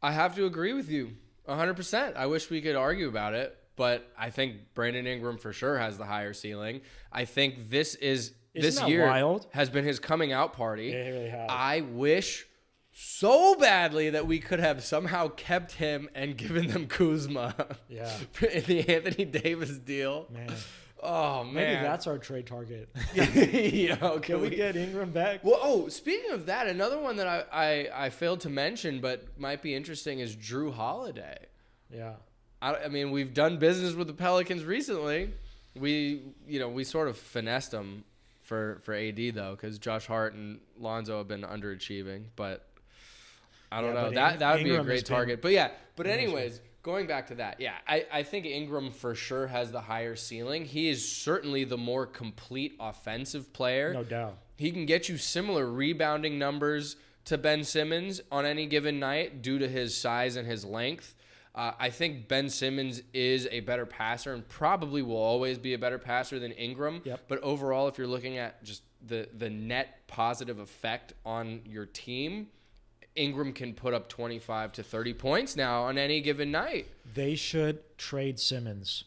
I have to agree with you 100%. I wish we could argue about it, but I think Brandon Ingram for sure has the higher ceiling. I think this that year wild? has been his coming out party. Yeah, he really has. I wish so badly that we could have somehow kept him and given them Kuzma. Yeah. In the Anthony Davis deal. Man. Oh, man. Maybe that's our trade target. Yeah, Can we get Ingram back? Well, speaking of that, another one that I failed to mention but might be interesting is Drew Holiday. Yeah. I mean, we've done business with the Pelicans recently. We sort of finessed them for AD, though, because Josh Hart and Lonzo have been underachieving. But I don't know. That would be a great target. But anyways, going back to that, I think Ingram for sure has the higher ceiling. He is certainly the more complete offensive player. No doubt. He can get you similar rebounding numbers to Ben Simmons on any given night due to his size and his length. I think Ben Simmons is a better passer and probably will always be a better passer than Ingram. Yep. But overall, if you're looking at just the net positive effect on your team, Ingram can put up 25 to 30 points now on any given night. They should trade Simmons.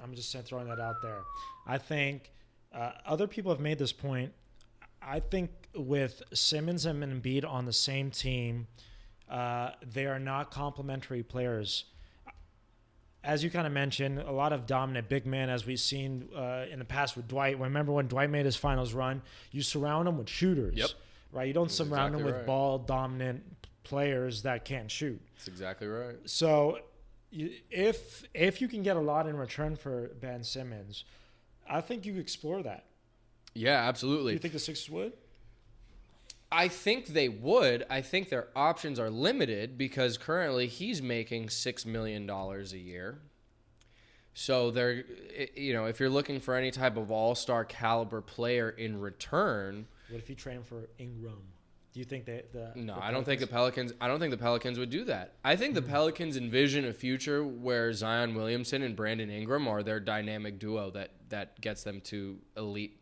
I'm just throwing that out there. I think other people have made this point. I think with Simmons and Embiid on the same team, they are not complementary players. As you kind of mentioned, a lot of dominant big men, as we've seen in the past with Dwight. Remember when Dwight made his finals run? You surround him with shooters. Yep. Right? You don't surround exactly him with right. ball-dominant players that can't shoot. That's exactly right. So if you can get a lot in return for Ben Simmons, I think you explore that. Yeah, absolutely. Do you think the Sixers would? I think they would. I think their options are limited because currently he's making $6 million a year. So they're, if you're looking for any type of all-star caliber player in return. What if you trade him for Ingram? Do you think I don't think the Pelicans would do that. I think the Pelicans envision a future where Zion Williamson and Brandon Ingram are their dynamic duo that gets them to elite,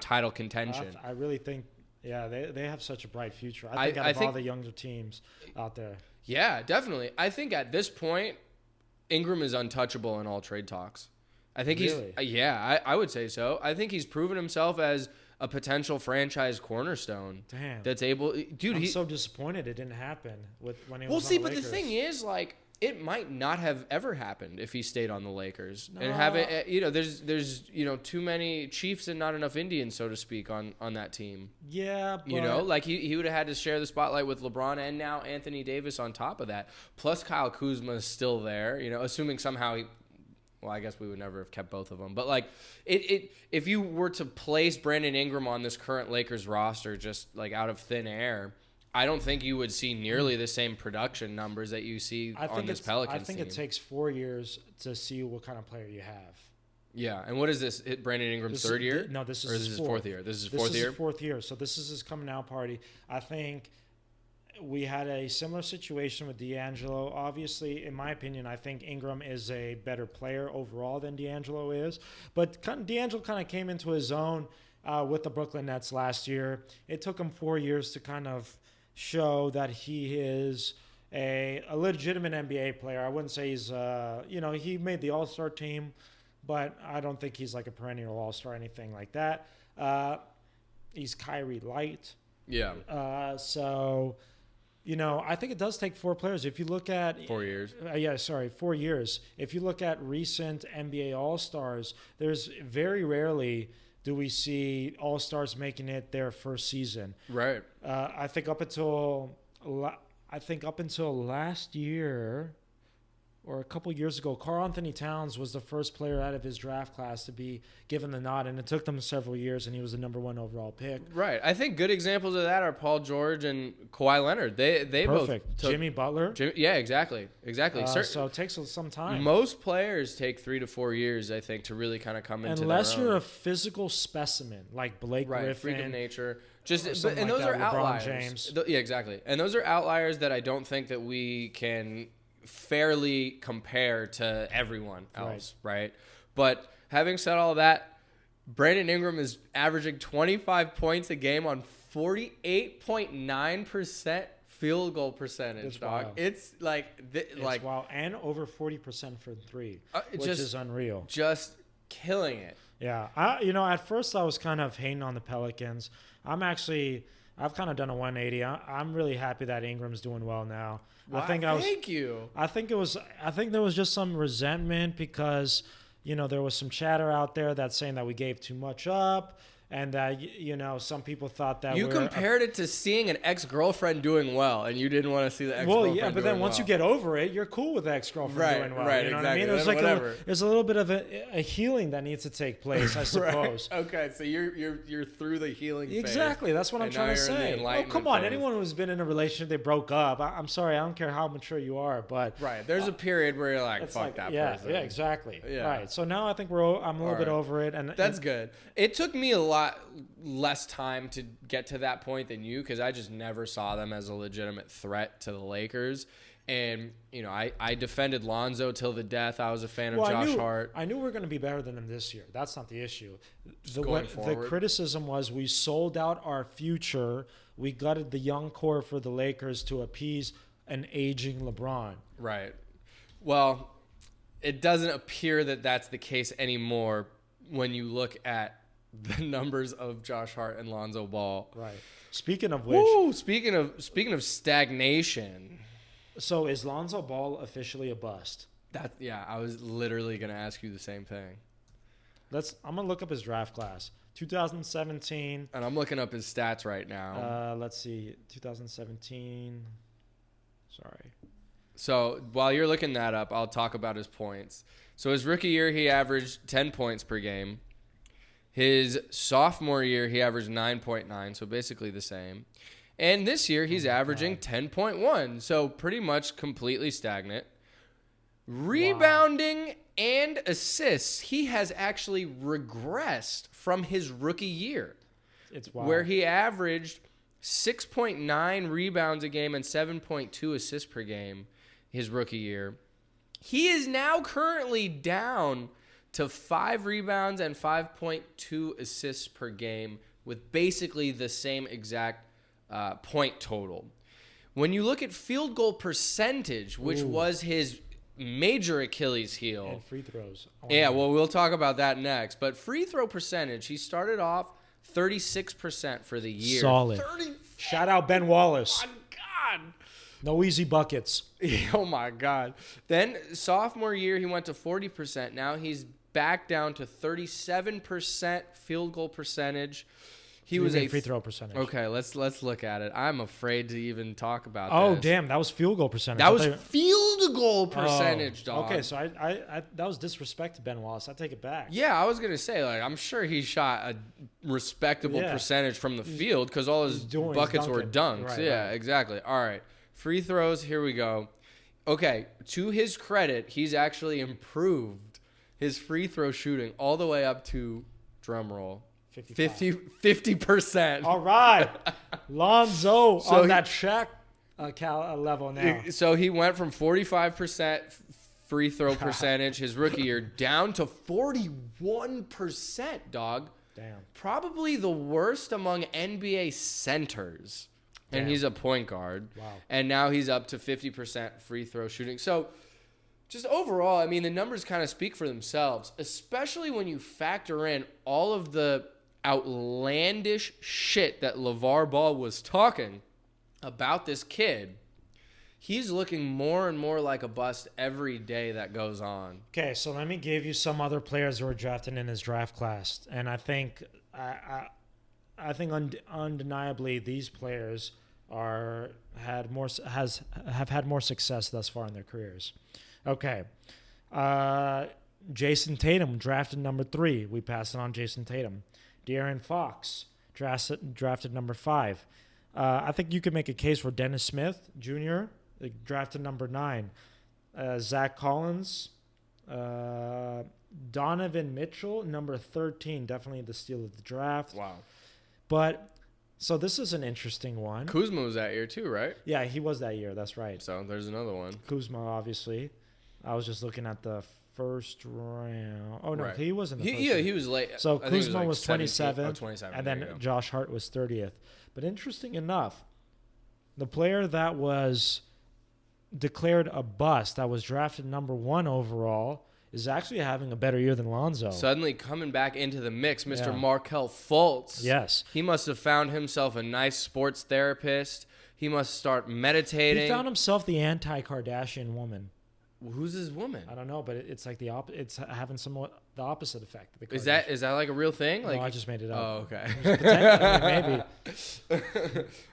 title contention. I really think. Yeah, they have such a bright future. I think all the younger teams out there. Yeah, definitely. I think at this point, Ingram is untouchable in all trade talks. I think really? I would say so. I think he's proven himself as a potential franchise cornerstone. Damn. That's able, dude. I'm so disappointed it didn't happen when he was on the Lakers. Well, see, but the thing is, it might not have ever happened if he stayed on the Lakers and have it. There's too many Chiefs and not enough Indians, so to speak, on that team. Yeah, but he would have had to share the spotlight with LeBron and now Anthony Davis on top of that. Plus, Kyle Kuzma is still there. Assuming somehow he. Well, I guess we would never have kept both of them. But if you were to place Brandon Ingram on this current Lakers roster, just out of thin air. I don't think you would see nearly the same production numbers that you see on this Pelicans team. I think it takes 4 years to see what kind of player you have. Yeah, and what is this? Brandon Ingram's third year? No, this is his fourth year. This is his fourth year? This is his fourth year, so this is his coming out party. I think we had a similar situation with D'Angelo. Obviously, in my opinion, I think Ingram is a better player overall than D'Angelo is. But D'Angelo kind of came into his own with the Brooklyn Nets last year. It took him 4 years to kind of show that he is a legitimate NBA player. I wouldn't say he's, he made the All-Star team, but I don't think he's like a perennial All-Star or anything like that. He's Kyrie light. Yeah. I think it does take four players. If you look at 4 years. 4 years. If you look at recent NBA All-Stars, there's very rarely do we see All-Stars making it their first season. Right. I think up until last year or a couple years ago, Karl Anthony Towns was the first player out of his draft class to be given the nod, and it took them several years, and he was the number one overall pick. Right. I think good examples of that are Paul George and Kawhi Leonard. They Perfect. both took Jimmy Butler. Yeah, exactly. So it takes some time. Most players take 3 to 4 years, I think, to really kind of come into unless their own. You're a physical specimen like Blake Griffin, freak of nature. And those are LeBron outliers. James. Yeah, exactly. And those are outliers that I don't think that we can fairly compare to everyone else, right? But having said all that, Brandon Ingram is averaging 25 points a game on 48.9% field goal percentage, It's dog. wild. It's like wow, and over 40% for three, which just is unreal. just killing it. Yeah, at first I was kind of hating on the Pelicans. I've kind of done a 180. I'm really happy that Ingram's doing well now. Thank you. I think there was just some resentment because, there was some chatter out there that's saying that we gave too much up. And that, some people thought that you compared it to seeing an ex-girlfriend doing well, and you didn't want to see the ex-girlfriend Well, yeah, but then once you get over it, you're cool with the ex-girlfriend doing well. Right, you know exactly. what I mean? It was like whatever. there's a little bit of a healing that needs to take place, I suppose. Right. Okay, so you're through the healing phase. Exactly. That's what I'm trying to say. Oh, come on. Phase. Anyone who's been in a relationship, they broke up. I'm sorry. I don't care how mature you are, but right. There's a period where you're like, fuck that person. Yeah, exactly. Yeah. Right. So now I think I'm a little bit over it, and that's good. It took me a lot less time to get to that point than you, because I just never saw them as a legitimate threat to the Lakers. And, I defended Lonzo till the death. I was a fan of Josh Hart. I knew we were going to be better than him this year. That's not the issue. The criticism was we sold out our future. We gutted the young core for the Lakers to appease an aging LeBron. Right. Well, it doesn't appear that that's the case anymore when you look at the numbers of Josh Hart and Lonzo Ball. Right. Speaking of which, speaking of stagnation. So is Lonzo Ball officially a bust? I was literally going to ask you the same thing. I'm going to look up his draft class. 2017. And I'm looking up his stats right now. Let's see. 2017. Sorry. So while you're looking that up, I'll talk about his points. So his rookie year, he averaged 10 points per game. His sophomore year, he averaged 9.9, so basically the same. And this year, he's averaging 10.1, so pretty much completely stagnant. Rebounding and assists, he has actually regressed from his rookie year. It's wild. Where he averaged 6.9 rebounds a game and 7.2 assists per game his rookie year. He is now currently down to 5 rebounds and 5.2 assists per game with basically the same exact point total. When you look at field goal percentage, which was his major Achilles heel. And free throws. Yeah, well, we'll talk about that next. But free throw percentage, he started off 36% for the year. Solid. Shout out Ben Wallace. Oh, my God. No easy buckets. Oh, my God. Then sophomore year, he went to 40%. Now he's back down to 37% field goal percentage. He was a free throw percentage. Okay, let's look at it. I'm afraid to even talk about this. Oh, damn, that was field goal percentage. That was field goal percentage, dog. Okay, so I that was disrespect to Ben Wallace. I take it back. Yeah, I was gonna say, I'm sure he shot a respectable percentage from the field because all his buckets were dunks. Right, yeah, exactly. All right, free throws. Here we go. Okay, to his credit, he's actually improved his free throw shooting all the way up to, drum roll, 50%. All right. Lonzo on that Shaq level now. So he went from 45% free throw percentage his rookie year down to 41%, dog. Damn. Probably the worst among NBA centers. And Damn. He's a point guard. Wow. And now he's up to 50% free throw shooting. So just overall, I mean, the numbers kind of speak for themselves, especially when you factor in all of the outlandish shit that LeVar Ball was talking about this kid. He's looking more and more like a bust every day that goes on. Okay, so let me give you some other players who were drafted in his draft class, and I think undeniably these players have had more success thus far in their careers. Okay, Jason Tatum drafted number 3. We passed it on Jason Tatum. De'Aaron Fox drafted number 5. I think you could make a case for Dennis Smith Jr. Drafted number 9. Zach Collins, Donovan Mitchell, number 13, definitely the steal of the draft. Wow. But so this is an interesting one. Kuzma was that year too, right? Yeah, he was that year. That's right. So there's another one. Kuzma, obviously. I was just looking at the first round. Oh, no, right. He wasn't the first round. round. He was late. So Kuzma was 27. 27, 27. and then Josh Hart was 30th. But interesting enough, the player that was declared a bust, that was drafted number 1 overall, is actually having a better year than Lonzo. Suddenly coming back into the mix, Mr. Yeah. Markelle Fultz. Yes. He must have found himself a nice sports therapist. He must start meditating. He found himself the anti-Kardashian woman. Who's his woman? I don't know, but it's like it's having somewhat the opposite effect. Of the Is that like a real thing? No, Like, I just made it up. Oh, okay. Maybe.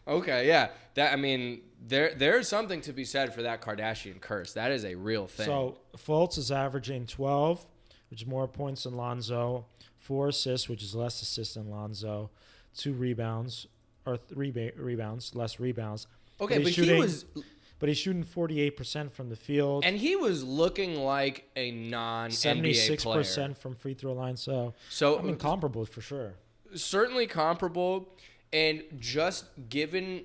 Okay, yeah. That, I mean, there is something to be said for that Kardashian curse. That is a real thing. So Fultz is averaging 12, which is more points than Lonzo, 4 assists, which is less assists than Lonzo, 2 rebounds, or 3 rebounds, less rebounds. Okay, but he was... But he's shooting 48% from the field. And he was looking like a non-NBA player. 76% from free throw line. So I mean, comparable for sure. Certainly comparable. And just given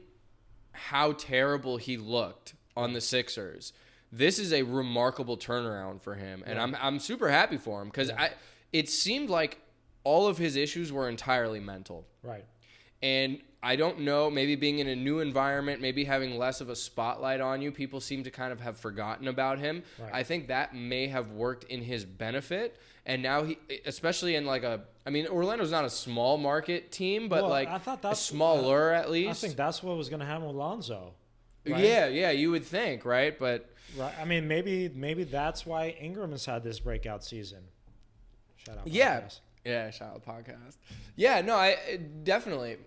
how terrible he looked on the Sixers, this is a remarkable turnaround for him. And I'm super happy for him because it seemed like all of his issues were entirely mental. Right. And I don't know, maybe being in a new environment, maybe having less of a spotlight on you, people seem to kind of have forgotten about him. Right. I think that may have worked in his benefit. And now he, especially in like Orlando's not a small market team, but I thought that's smaller at least. I think that's what was going to happen with Lonzo. Right? Yeah, you would think, right? But right. I mean, maybe that's why Ingram has had this breakout season. Shout out. Podcast. Yeah, shout out podcast. Yeah, no, I definitely.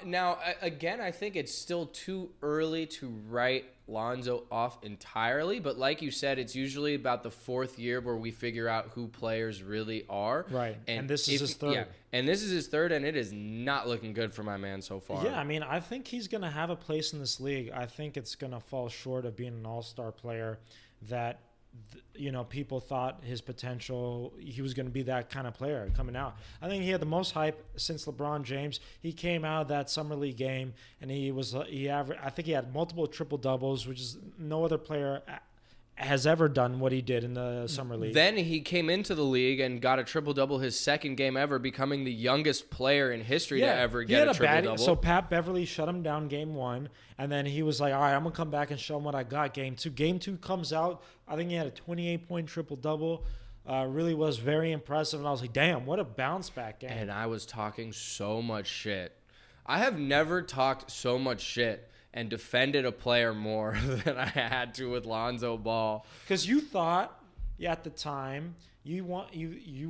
Now, again, I think it's still too early to write Lonzo off entirely. But like you said, it's usually about the 4th year where we figure out who players really are. Right. And this is his 3rd. Yeah, and this is his 3rd, and it is not looking good for my man so far. Yeah, I mean, I think he's going to have a place in this league. I think it's going to fall short of being an all-star player that – people thought his potential, he was going to be that kind of player coming out. I think he had the most hype since LeBron James. He came out of that summer league game and I think he had multiple triple doubles, which is no other player has ever done what he did in the summer league. Then he came into the league and got a triple-double his 2nd game ever, becoming the youngest player in history to ever get a triple-double. So Pat Beverly shut him down game 1, and then he was like, all right, I'm going to come back and show him what I got game 2. Game 2 comes out. I think he had a 28-point triple-double. Really was very impressive, and I was like, damn, what a bounce-back game. And I was talking so much shit. I have never talked so much shit and defended a player more than I had to with Lonzo Ball. Because you thought at the time you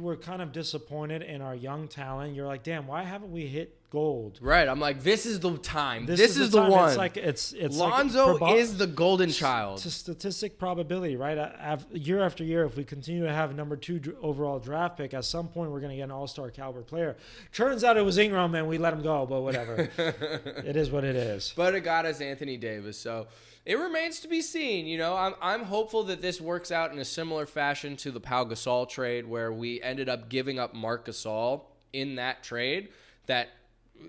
were kind of disappointed in our young talent. You're like, damn, why haven't we hit gold? Right. I'm like, this is the time. This is the one. It's like it's Lonzo is the golden child. It's a statistic probability, right? Year after year, if we continue to have number 2 overall draft pick, at some point we're going to get an all-star caliber player. Turns out it was Ingram, and we let him go, but whatever. It is what it is. But it got us Anthony Davis, so it remains to be seen. I'm hopeful that this works out in a similar fashion to the Pau Gasol trade, where we ended up giving up Marc Gasol in that trade. That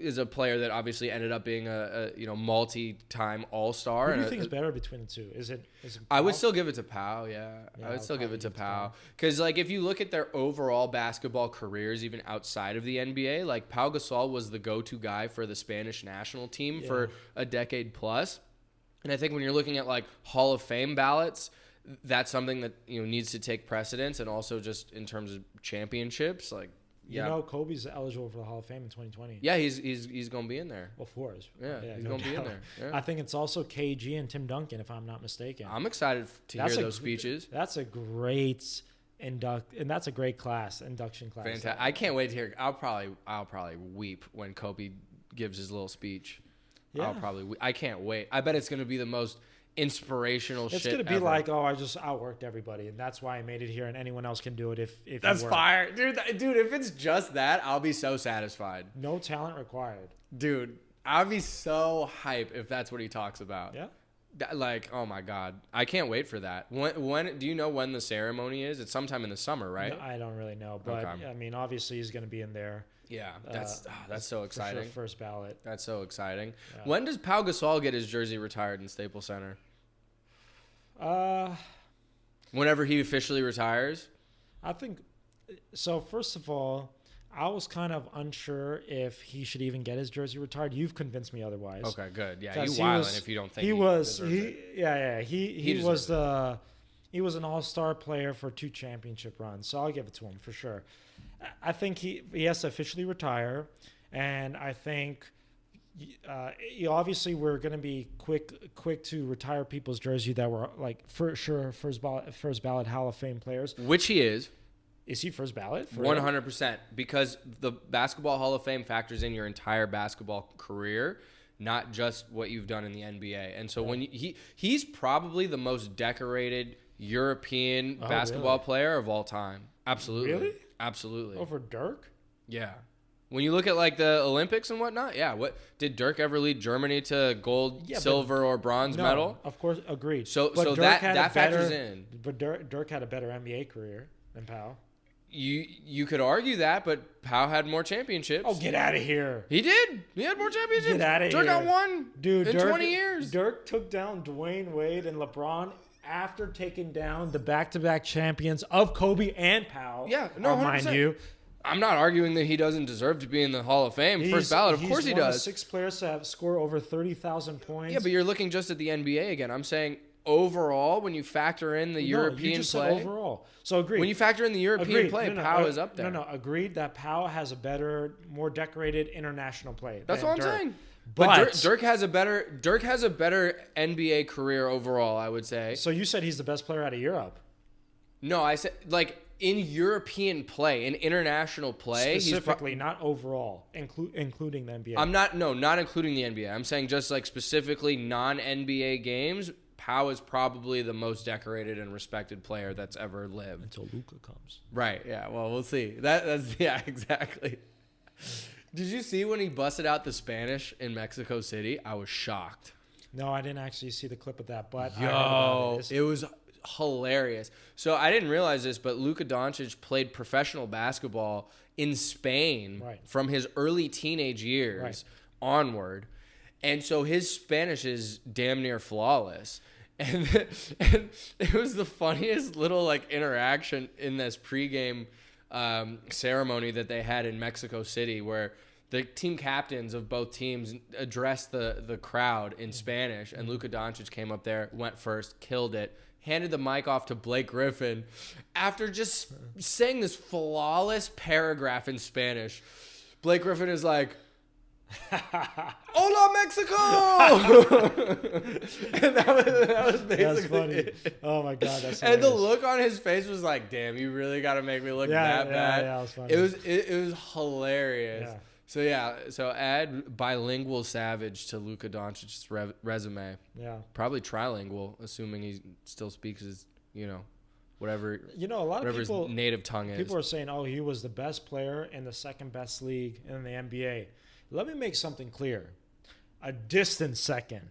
is a player that obviously ended up being a multi-time all-star. Who do you think is better between the two? Is it I would still give it to Pau, yeah. I would still give it to Pau. Because, if you look at their overall basketball careers, even outside of the NBA, Pau Gasol was the go-to guy for the Spanish national team for a decade plus. And I think when you're looking at, Hall of Fame ballots, that's something that, needs to take precedence. And also just in terms of championships, Kobe's eligible for the Hall of Fame in 2020. Yeah, he's going to be in there. Of course. Yeah, he's going to be in there. Yeah. I think it's also KG and Tim Duncan, if I'm not mistaken. I'm excited to hear those speeches. That's a great that's a great induction class. Fantastic. I can't wait to hear. I'll probably weep when Kobe gives his little speech. Yeah. I can't wait. I bet it's going to be the most inspirational shit. It's going to be like, I just outworked everybody, and that's why I made it here, and anyone else can do it if that's fire, dude. Dude, if it's just that, I'll be so satisfied. No talent required, dude. I'll be so hype if that's what he talks about. Yeah. Oh my god, I can't wait for that. When do you know when the ceremony is? It's sometime in the summer, right? No, I don't really know, but okay. I mean, obviously he's going to be in there. Yeah, that's so exciting. For sure, first ballot. That's so exciting. Yeah. When does Pau Gasol get his jersey retired in Staples Center? Whenever he officially retires? I think so. First of all, I was kind of unsure if he should even get his jersey retired. You've convinced me otherwise. Okay, good. Yeah, you wildin' if you don't think he was. deserves it. Yeah. He was an all-star player for 2 championship runs, so I'll give it to him for sure. I think he has to officially retire, and I think obviously we're going to be quick to retire people's jersey that were like for sure first ballot Hall of Fame players. Which he is. Is he first ballot? 100%, because the Basketball Hall of Fame factors in your entire basketball career, not just what you've done in the NBA. And so when he's probably the most decorated European basketball player of all time. Absolutely. Really? Absolutely. Over Dirk? Yeah. When you look at like the Olympics and whatnot, yeah. What did Dirk ever lead Germany to gold, silver, or bronze medal? Of course, agreed. So that factors in. But Dirk had a better NBA career than Powell. You could argue that, but Powell had more championships. Oh, get out of here. He did. He had more championships. Get out of here. Dirk got one in Dirk, 20 years. Dirk took down Dwayne Wade and LeBron after taking down the back-to-back champions of Kobe and Powell. Yeah, no, 100%. Mind you. I'm not arguing that he doesn't deserve to be in the Hall of Fame. First ballot, of course he does. He's one of 6 players to have score over 30,000 points. Yeah, but you're looking just at the NBA again. I'm saying overall, when you factor in the European you just play. Said overall. So agreed. When you factor in the European play, Powell is up there. No, agreed that Powell has a better, more decorated international play. That's what I'm Dirk. saying. But Dirk has a better NBA career overall, I would say. So you said he's the best player out of Europe. No, I said like in European play, in international play, specifically, not overall, including the NBA. not including the NBA. I'm saying just like specifically non-NBA games. Powell is probably the most decorated and respected player that's ever lived. Until Luka comes. Right. Yeah. Well, we'll see. That's yeah, exactly. Did you see when he busted out the Spanish in Mexico City? I was shocked. No, I didn't actually see the clip of that, but it was hilarious. So I didn't realize this, but Luka Doncic played professional basketball in Spain from his early teenage years onward. And so his Spanish is damn near flawless. And it was the funniest little like interaction in this pregame ceremony that they had in Mexico City, where the team captains of both teams addressed the crowd in Spanish, and Luka Doncic came up there, went first, killed it, handed the mic off to Blake Griffin. After just saying this flawless paragraph in Spanish, Blake Griffin is like, "Hola, Mexico!" And that was basically that's funny. it. Oh my god, that's hilarious. And the look on his face was like, "Damn, you really got to make me look that bad." Yeah, it was funny. It was hilarious. Yeah. So add bilingual savage to Luka Doncic's resume. Yeah, probably Trilingual, assuming he still speaks his, whatever. A lot of people, his native tongue is. People are saying, "Oh, he was the best player in the second best league in the NBA." Let me make something clear. A distant second.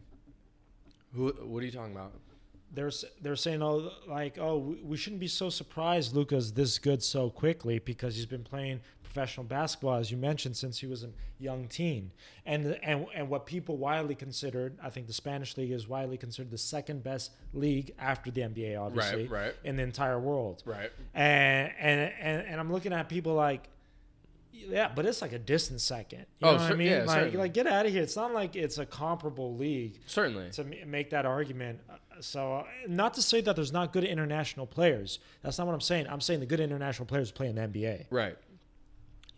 What are you talking about? They're saying, we shouldn't be so surprised Luka's this good so quickly, because he's been playing professional basketball, as you mentioned, since he was a young teen. And what people widely considered, I think the Spanish league is widely considered the second best league after the NBA, obviously, in the entire world. Right. And I'm looking at people like, yeah, but it's like a distant second. You know what I mean? Yeah, like, get out of here. It's not like it's a comparable league. Certainly. To make that argument. So, not to say that there's not good international players. That's not what I'm saying. I'm saying the good international players play in the NBA. Right.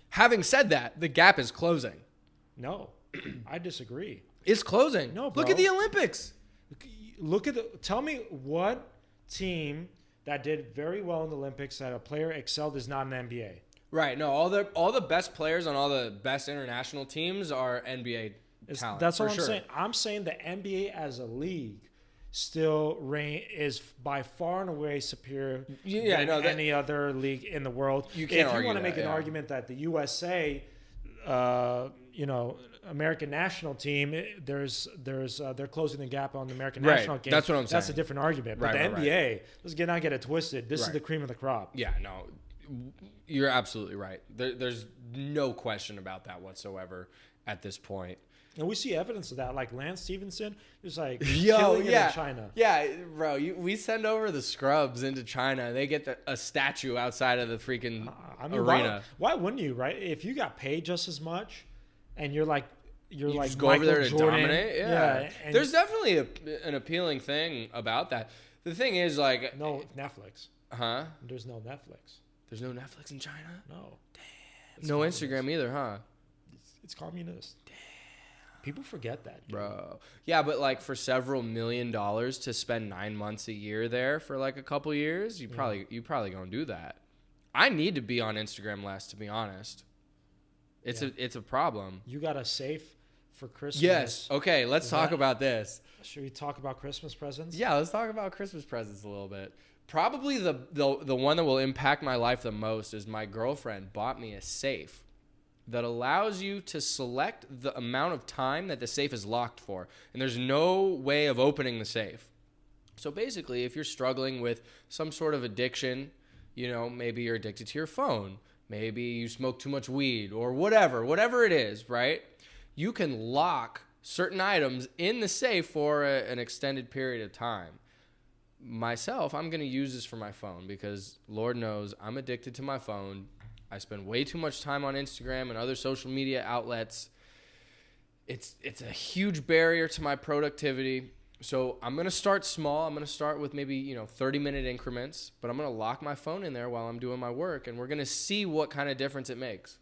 Having said that, the gap is closing. No, I disagree. It's closing. No, bro. Look at the Olympics. Tell me what team that did very well in the Olympics that a player excelled is not an NBA. Right. No, all the best players on all the best international teams are NBA talent. That's what I'm saying. I'm saying the NBA as a league still is by far and away superior than any other league in the world. You can't argue if you want to make an yeah. argument that the USA, American national team, they're closing the gap on the American national game. That's what I'm saying. That's a different argument. But the NBA, let's not get it twisted. This is the cream of the crop. Yeah, no, you're absolutely right. There's no question about that whatsoever at this point. And we see evidence of that. Like Lance Stevenson is like Yo, killing it yeah, in China. yeah, bro. We send over the scrubs into China. They get a statue outside of the freaking arena. Why wouldn't you, right? If you got paid just as much, and you're like just go Michael over there to Jordan, dominate. Yeah, and there's definitely an appealing thing about that. The thing is, like, no Netflix. Huh? There's no Netflix. There's no Netflix in China? No. Damn. No communist. Instagram either, huh? It's communist. Damn. People forget that, dude. Bro. Yeah, but like for several $1 million to spend 9 months a year there for like a couple years, you probably gonna do that. I need to be on Instagram less, to be honest. It's a problem. You got a safe for Christmas. Yes. Okay, let's talk about this. Should we talk about Christmas presents? Yeah, let's talk about Christmas presents a little bit. Probably the one that will impact my life the most is my girlfriend bought me a safe that allows you to select the amount of time that the safe is locked for. And there's no way of opening the safe. So basically, if you're struggling with some sort of addiction, maybe you're addicted to your phone, maybe you smoke too much weed or whatever it is, right? You can lock certain items in the safe for an extended period of time. Myself, I'm going to use this for my phone because Lord knows I'm addicted to my phone. I spend way too much time on Instagram and other social media outlets. It's a huge barrier to my productivity. So I'm going to start small. I'm going to start with maybe, 30-minute increments, but I'm going to lock my phone in there while I'm doing my work, and we're going to see what kind of difference it makes.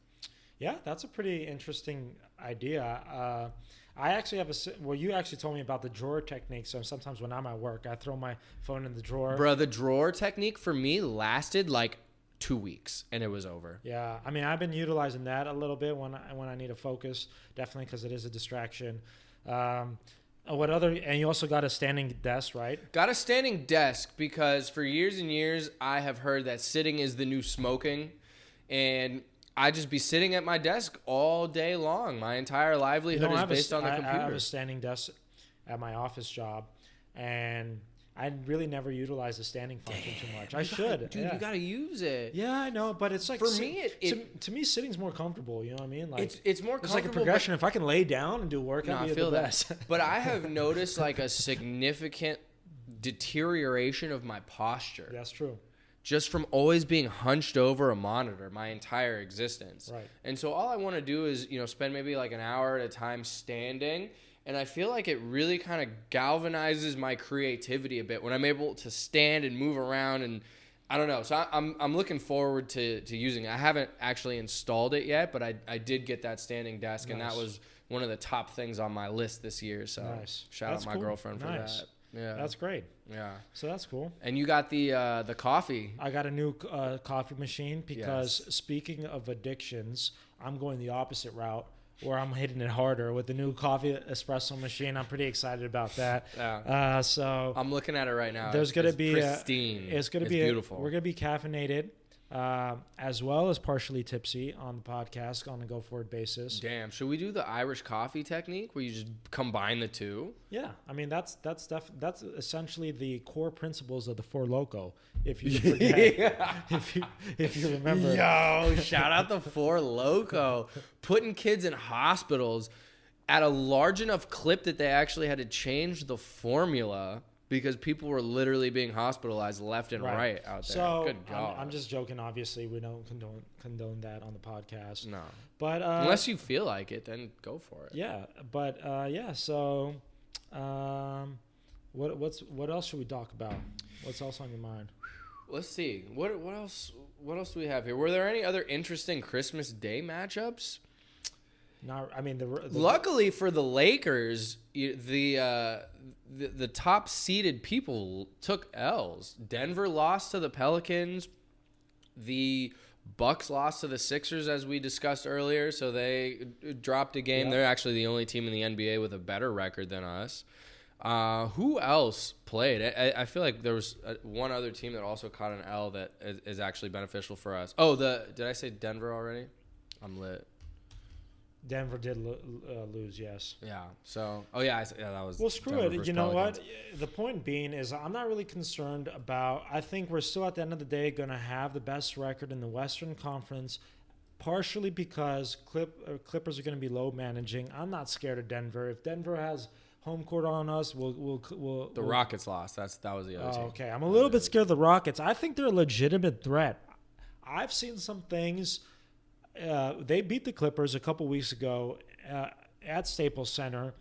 Yeah, that's a pretty interesting idea. I actually have you actually told me about the drawer technique. So sometimes when I'm at work, I throw my phone in the drawer. Bro, the drawer technique for me lasted like 2 weeks and it was over. Yeah, I mean, I've been utilizing that a little bit when I need to focus, definitely because it is a distraction. And you also got a standing desk, right? Got a standing desk because for years and years I have heard that sitting is the new smoking, and I just be sitting at my desk all day long. My entire livelihood is based on the computer. I have a standing desk at my office job, and I really never utilize the standing function too much. I should. Dude, you got to use it. Yeah, I know, but it's like... For me, to me, sitting's more comfortable, you know what I mean? Like it's more comfortable. It's like a progression. If I can lay down and do work, I feel the best. But I have noticed like a significant deterioration of my posture. That's true. Just from always being hunched over a monitor my entire existence. Right. And so all I want to do is, spend maybe like an hour at a time standing. And I feel like it really kind of galvanizes my creativity a bit when I'm able to stand and move around, and I don't know. So I'm looking forward to using it. I haven't actually installed it yet, but I did get that standing desk, and that was one of the top things on my list this year. So shout out my girlfriend for that. Yeah, that's great. Yeah, so that's cool. And you got the coffee. I got a new coffee machine because speaking of addictions, I'm going the opposite route where I'm hitting it harder with the new coffee espresso machine. I'm pretty excited about that. Yeah. So I'm looking at it right now. There's going to be pristine. It's going to be beautiful. We're going to be caffeinated. As well as partially tipsy on the podcast on a go-forward basis. Damn, should we do the Irish coffee technique where you just combine the two? Yeah, I mean that's essentially the core principles of the Four Loko. If you forget, if you remember. Yo, shout out the Four Loko, putting kids in hospitals at a large enough clip that they actually had to change the formula. Because people were literally being hospitalized left and right out there. So good God. I'm just joking. Obviously, we don't condone that on the podcast. No, but unless you feel like it, then go for it. Yeah, but So, what else should we talk about? What's else on your mind? Let's see. What else do we have here? Were there any other interesting Christmas Day matchups? No, I mean luckily for the Lakers, the top seeded people took L's. Denver lost to the Pelicans. The Bucks lost to the Sixers, as we discussed earlier, so they dropped a game. Yeah. They're actually the only team in the NBA with a better record than us. Who else played? I feel like there was one other team that also caught an L that is actually beneficial for us. Oh, did I say Denver already? I'm lit. Denver did lose, yes. Yeah. So, that was. Well, screw Denver it. You know Pelicans. What? The point being is, I'm not really concerned about. I think we're still at the end of the day going to have the best record in the Western Conference partially because Clippers are going to be low managing. I'm not scared of Denver. If Denver has home court on us, we'll The Rockets lost. That was the other team. Okay, I'm a little bit scared of the Rockets. I think they're a legitimate threat. I've seen some things. They beat the Clippers a couple weeks ago at Staples Center,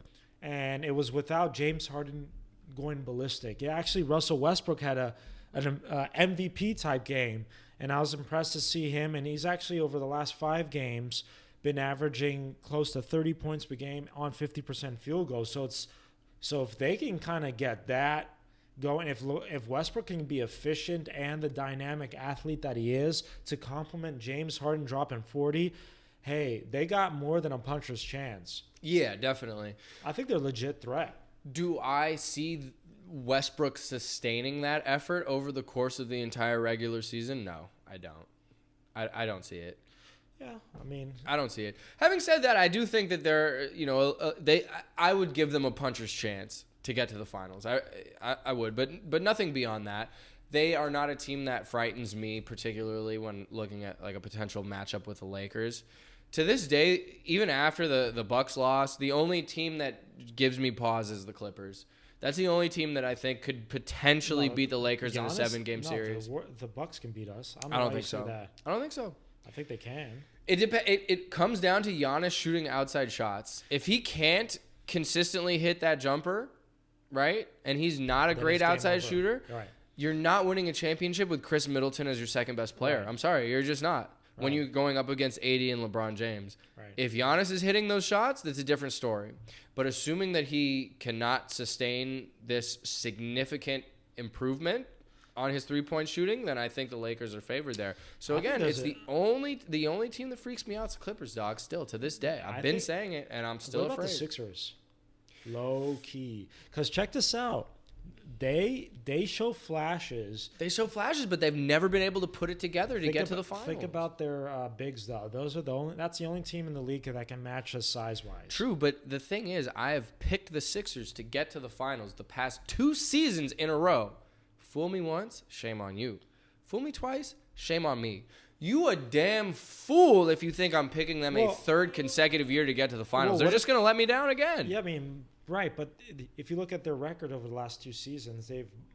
and it was without James Harden going ballistic. Yeah, actually, Russell Westbrook had an MVP type game, and I was impressed to see him. And he's actually over the last 5 games been averaging close to 30 points per game on 50% field goals. So if they can kind of get that going, if Westbrook can be efficient and the dynamic athlete that he is to complement James Harden dropping 40, hey, they got more than a puncher's chance. Yeah, definitely. I think they're a legit threat. Do I see Westbrook sustaining that effort over the course of the entire regular season? No, I don't. I don't see it. Yeah, I mean, I don't see it. Having said that, I do think that they're, I would give them a puncher's chance to get to the finals. I would, but nothing beyond that. They are not a team that frightens me, particularly when looking at like a potential matchup with the Lakers. To this day, even after the Bucks loss, the only team that gives me pause is the Clippers. That's the only team that I think could potentially beat the Lakers in a 7-game series. The Bucks can beat us. I don't think so. I don't think so. I think they can. It comes down to Giannis shooting outside shots. If he can't consistently hit that jumper, right, and he's not a great outside shooter, right, you're not winning a championship with Chris Middleton as your second best player. Right. I'm sorry, you're just not. Right. When you're going up against AD and LeBron James. Right. If Giannis is hitting those shots, that's a different story. But assuming that he cannot sustain this significant improvement on his three-point shooting, then I think the Lakers are favored there. So again, it's the only team that freaks me out is the Clippers, dog, still to this day. I've been saying it, and I'm still afraid. What about afraid. the Sixers? Low key. Because check this out. They show flashes. They show flashes, but they've never been able to put it together to get to the finals. Think about their bigs, though. That's the only team in the league that can match us size-wise. True, but the thing is, I have picked the Sixers to get to the finals the past 2 seasons in a row. Fool me once, shame on you. Fool me twice, shame on me. You a damn fool if you think I'm picking them a 3rd consecutive year to get to the finals. They're just going to let me down again. Yeah, I mean, right, but if you look at their record over the last 2 seasons,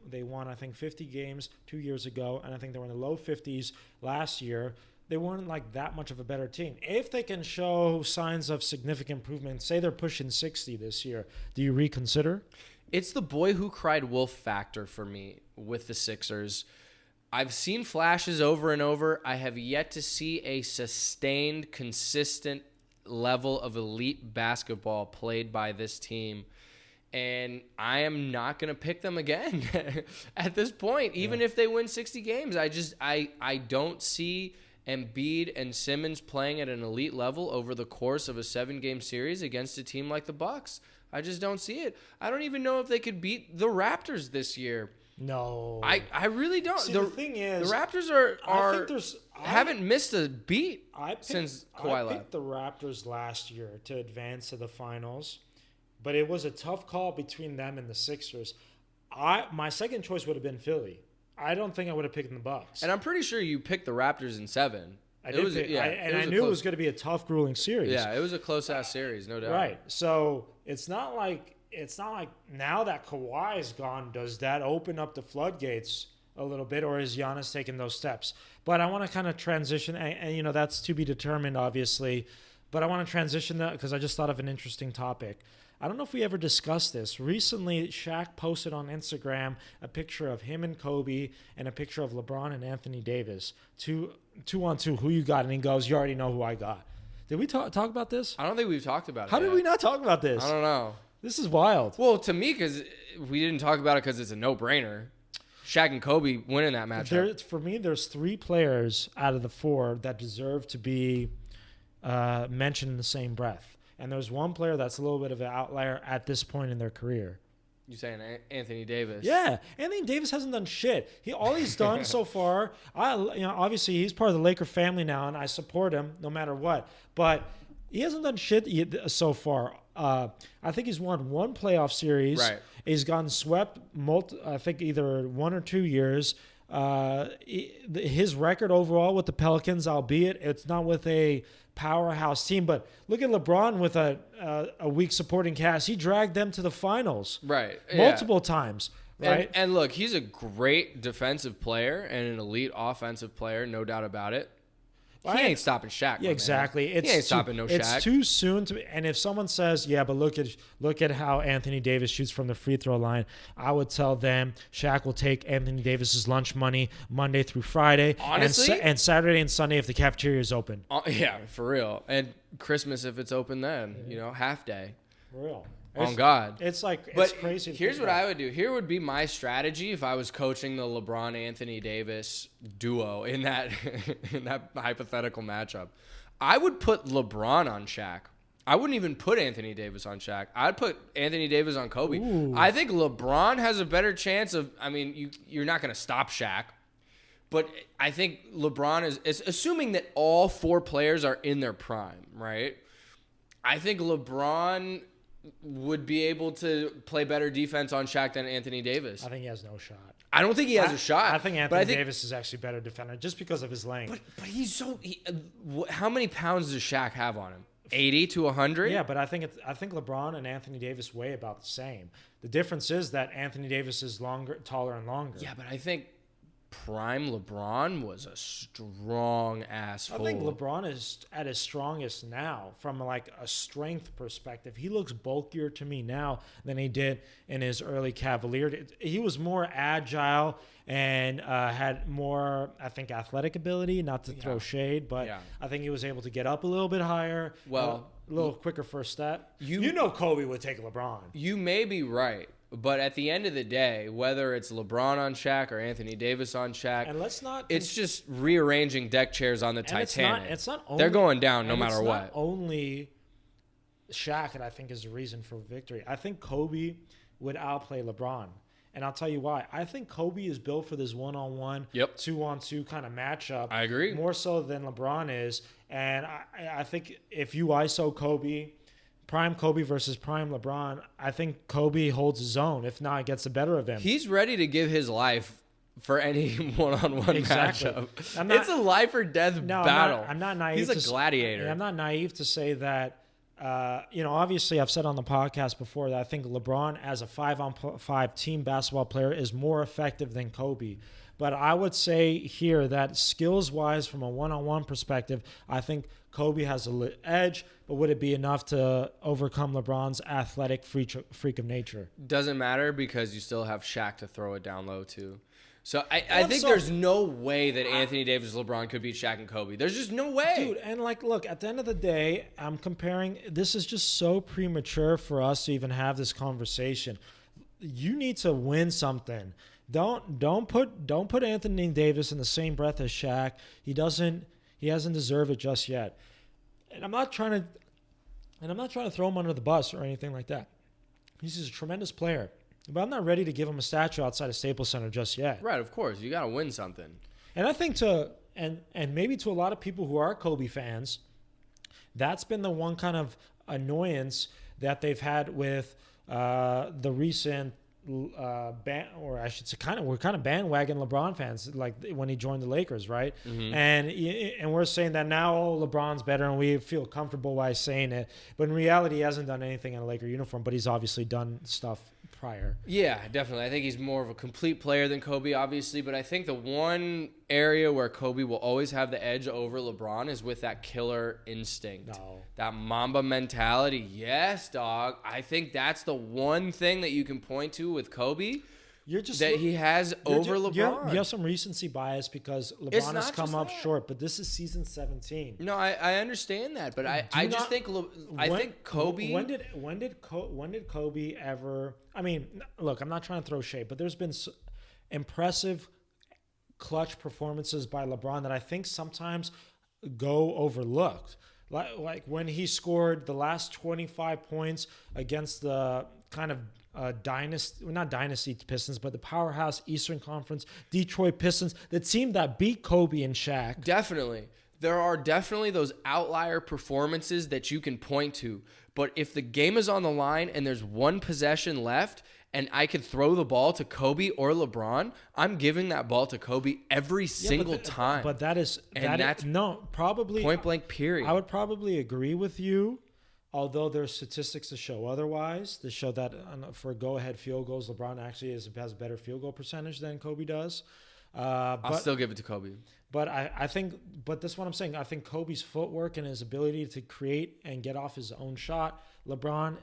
they won, I think, 50 games 2 years ago, and I think they were in the low 50s last year. They weren't like that much of a better team. If they can show signs of significant improvement, say they're pushing 60 this year, do you reconsider? It's the boy who cried wolf factor for me with the Sixers. I've seen flashes over and over. I have yet to see a sustained, consistent level of elite basketball played by this team. And I am not going to pick them again at this point, even if they win 60 games. I don't see Embiid and Simmons playing at an elite level over the course of a 7-game series against a team like the Bucks. I just don't see it. I don't even know if they could beat the Raptors this year. No. I really don't. See, the thing is, the Raptors haven't missed a beat since Kawhi left. I picked the Raptors last year to advance to the finals, but it was a tough call between them and the Sixers. My second choice would have been Philly. I don't think I would have picked the Bucks. And I'm pretty sure you picked the Raptors in 7. I knew it was going to be a tough, grueling series. Yeah, it was a close-ass series, no doubt. Right. So it's not like now that Kawhi's gone, does that open up the floodgates a little bit, or is Giannis taking those steps? But I want to kind of transition, and that's to be determined, obviously. But I want to transition that because I just thought of an interesting topic. I don't know if we ever discussed this. Recently, Shaq posted on Instagram a picture of him and Kobe and a picture of LeBron and Anthony Davis. Two on two, who you got? And he goes, you already know who I got. Did we talk about this? I don't think we've talked about it. How did we not talk about this? I don't know. This is wild. Well, to me, because we didn't talk about it because it's a no-brainer. Shaq and Kobe winning that matchup. For me, there's 3 players out of the 4 that deserve to be mentioned in the same breath. And there's one player that's a little bit of an outlier at this point in their career. You saying Anthony Davis? Yeah, Anthony Davis hasn't done shit. All he's done so far, obviously he's part of the Laker family now, and I support him no matter what. But he hasn't done shit so far. I think he's won 1 playoff series. Right. He's gotten swept, I think either 1 or 2 years. his record overall with the Pelicans, albeit it's not with a powerhouse team, but look at LeBron with a weak supporting cast. He dragged them to the finals, right, multiple times. Right. And look, he's a great defensive player and an elite offensive player, no doubt about it. He ain't stopping Shaq. Yeah, exactly. He ain't stopping no Shaq. It's too soon to. And if someone says, "Yeah, but look at how Anthony Davis shoots from the free throw line," I would tell them Shaq will take Anthony Davis's lunch money Monday through Friday, honestly, and Saturday and Sunday if the cafeteria is open. Yeah, for real. And Christmas if it's open then, half day. For real. On God. It's crazy. Here's what I would do. Here would be my strategy if I was coaching the LeBron-Anthony Davis duo in that in that hypothetical matchup. I would put LeBron on Shaq. I wouldn't even put Anthony Davis on Shaq. I'd put Anthony Davis on Kobe. Ooh. I think LeBron has a better chance of, you're not going to stop Shaq. But I think LeBron is assuming that all four players are in their prime, right? I think LeBron would be able to play better defense on Shaq than Anthony Davis. I think he has no shot. I don't think he has a shot. I think Anthony Davis is actually better defender just because of his length. But he's so. How many pounds does Shaq have on him? 80 to 100? Yeah, but I think LeBron and Anthony Davis weigh about the same. The difference is that Anthony Davis is taller and longer. Yeah, but I think prime LeBron was a strong asshole. I think LeBron is at his strongest now from a strength perspective. He looks bulkier to me now than he did in his early Cavalier. He was more agile and had more, I think, athletic ability, not to throw shade, but I think he was able to get up a little bit higher, a little quicker first step. You know Kobe would take LeBron. You may be right. But at the end of the day, whether it's LeBron on Shaq or Anthony Davis on Shaq, and it's just rearranging deck chairs on the Titanic. It's not only, they're going down no matter what. It's not only Shaq that I think is the reason for victory. I think Kobe would outplay LeBron. And I'll tell you why. I think Kobe is built for this one-on-one, two-on-two kind of matchup. I agree. More so than LeBron is. And I think if you ISO Kobe, prime Kobe versus prime LeBron, I think Kobe holds his own. If not, gets the better of him. He's ready to give his life for any one-on-one matchup. It's a life or death battle. I'm not naive. He's a gladiator. I'm not naive to say that. Obviously, I've said on the podcast before that I think LeBron as a 5-on-5 team basketball player is more effective than Kobe. But I would say here that skills-wise, from a one-on-one perspective, I think Kobe has an edge. But would it be enough to overcome LeBron's athletic freak of nature? Doesn't matter because you still have Shaq to throw it down low to. So I think there's no way that Anthony Davis and LeBron could beat Shaq and Kobe. There's just no way. Dude, and look, at the end of the day, I'm comparing. This is just so premature for us to even have this conversation. You need to win something. Don't put Anthony Davis in the same breath as Shaq. He hasn't deserved it just yet. And I'm not trying to throw him under the bus or anything like that. He's just a tremendous player. But I'm not ready to give him a statue outside of Staples Center just yet. Right, of course. You got to win something. And I think and maybe to a lot of people who are Kobe fans, that's been the one kind of annoyance that they've had with the recent we're kind of bandwagon LeBron fans, like when he joined the Lakers, right? Mm-hmm. And we're saying that now LeBron's better, and we feel comfortable by saying it. But in reality, he hasn't done anything in a Laker uniform, but he's obviously done stuff prior. Yeah, definitely. I think he's more of a complete player than Kobe, obviously. But I think the one area where Kobe will always have the edge over LeBron is with that killer instinct. No. That Mamba mentality. Yes, dog. I think that's the one thing that you can point to with Kobe he has over LeBron. You have some recency bias because LeBron has come up short, but this is season 17. No, I understand that, but I think Kobe. When did Kobe ever? I mean, look, I'm not trying to throw shade, but there's been impressive clutch performances by LeBron that I think sometimes go overlooked. Like when he scored the last 25 points against the kind of not dynasty Pistons, but the powerhouse Eastern Conference Detroit Pistons, the team that beat Kobe and Shaq. Definitely. There are definitely those outlier performances that you can point to. But if the game is on the line and there's one possession left and I could throw the ball to Kobe or LeBron, I'm giving that ball to Kobe every single time. But that's probably point blank period. I would probably agree with you, although there's statistics to show otherwise. To show that for go-ahead field goals, LeBron actually has a better field goal percentage than Kobe does. I'll still give it to Kobe. But I think this is what I'm saying. I think Kobe's footwork and his ability to create and get off his own shot, LeBron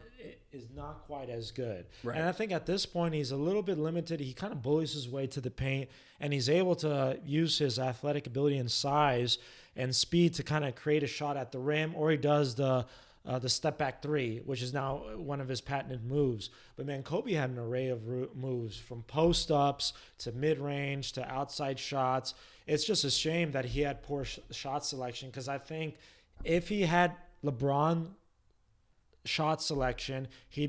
is not quite as good. Right. And I think at this point he's a little bit limited. He kind of bullies his way to the paint, and he's able to use his athletic ability and size and speed to kind of create a shot at the rim, or he does the step back three, which is now one of his patented moves. But man, Kobe had an array of moves from post ups to mid range to outside shots. It's just a shame that he had poor shot selection, because I think if he had LeBron shot selection, he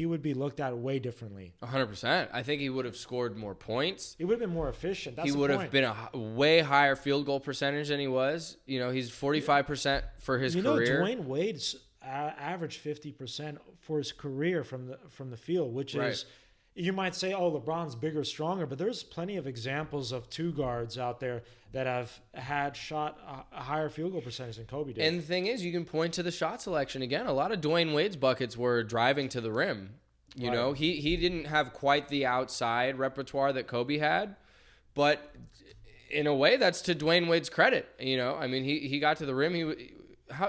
would be looked at way differently. 100%. I think he would have scored more points. He would have been more efficient. That's he would have been a way higher field goal percentage than he was. He's 45% for his career. Dwayne Wade's averaged 50% for his career from the field, which is, you might say, oh, LeBron's bigger, stronger, but there's plenty of examples of two guards out there that have had shot a higher field goal percentage than Kobe did. And the thing is, you can point to the shot selection again. A lot of Dwayne Wade's buckets were driving to the rim. You know, he didn't have quite the outside repertoire that Kobe had, but in a way, that's to Dwayne Wade's credit. I mean, he got to the rim.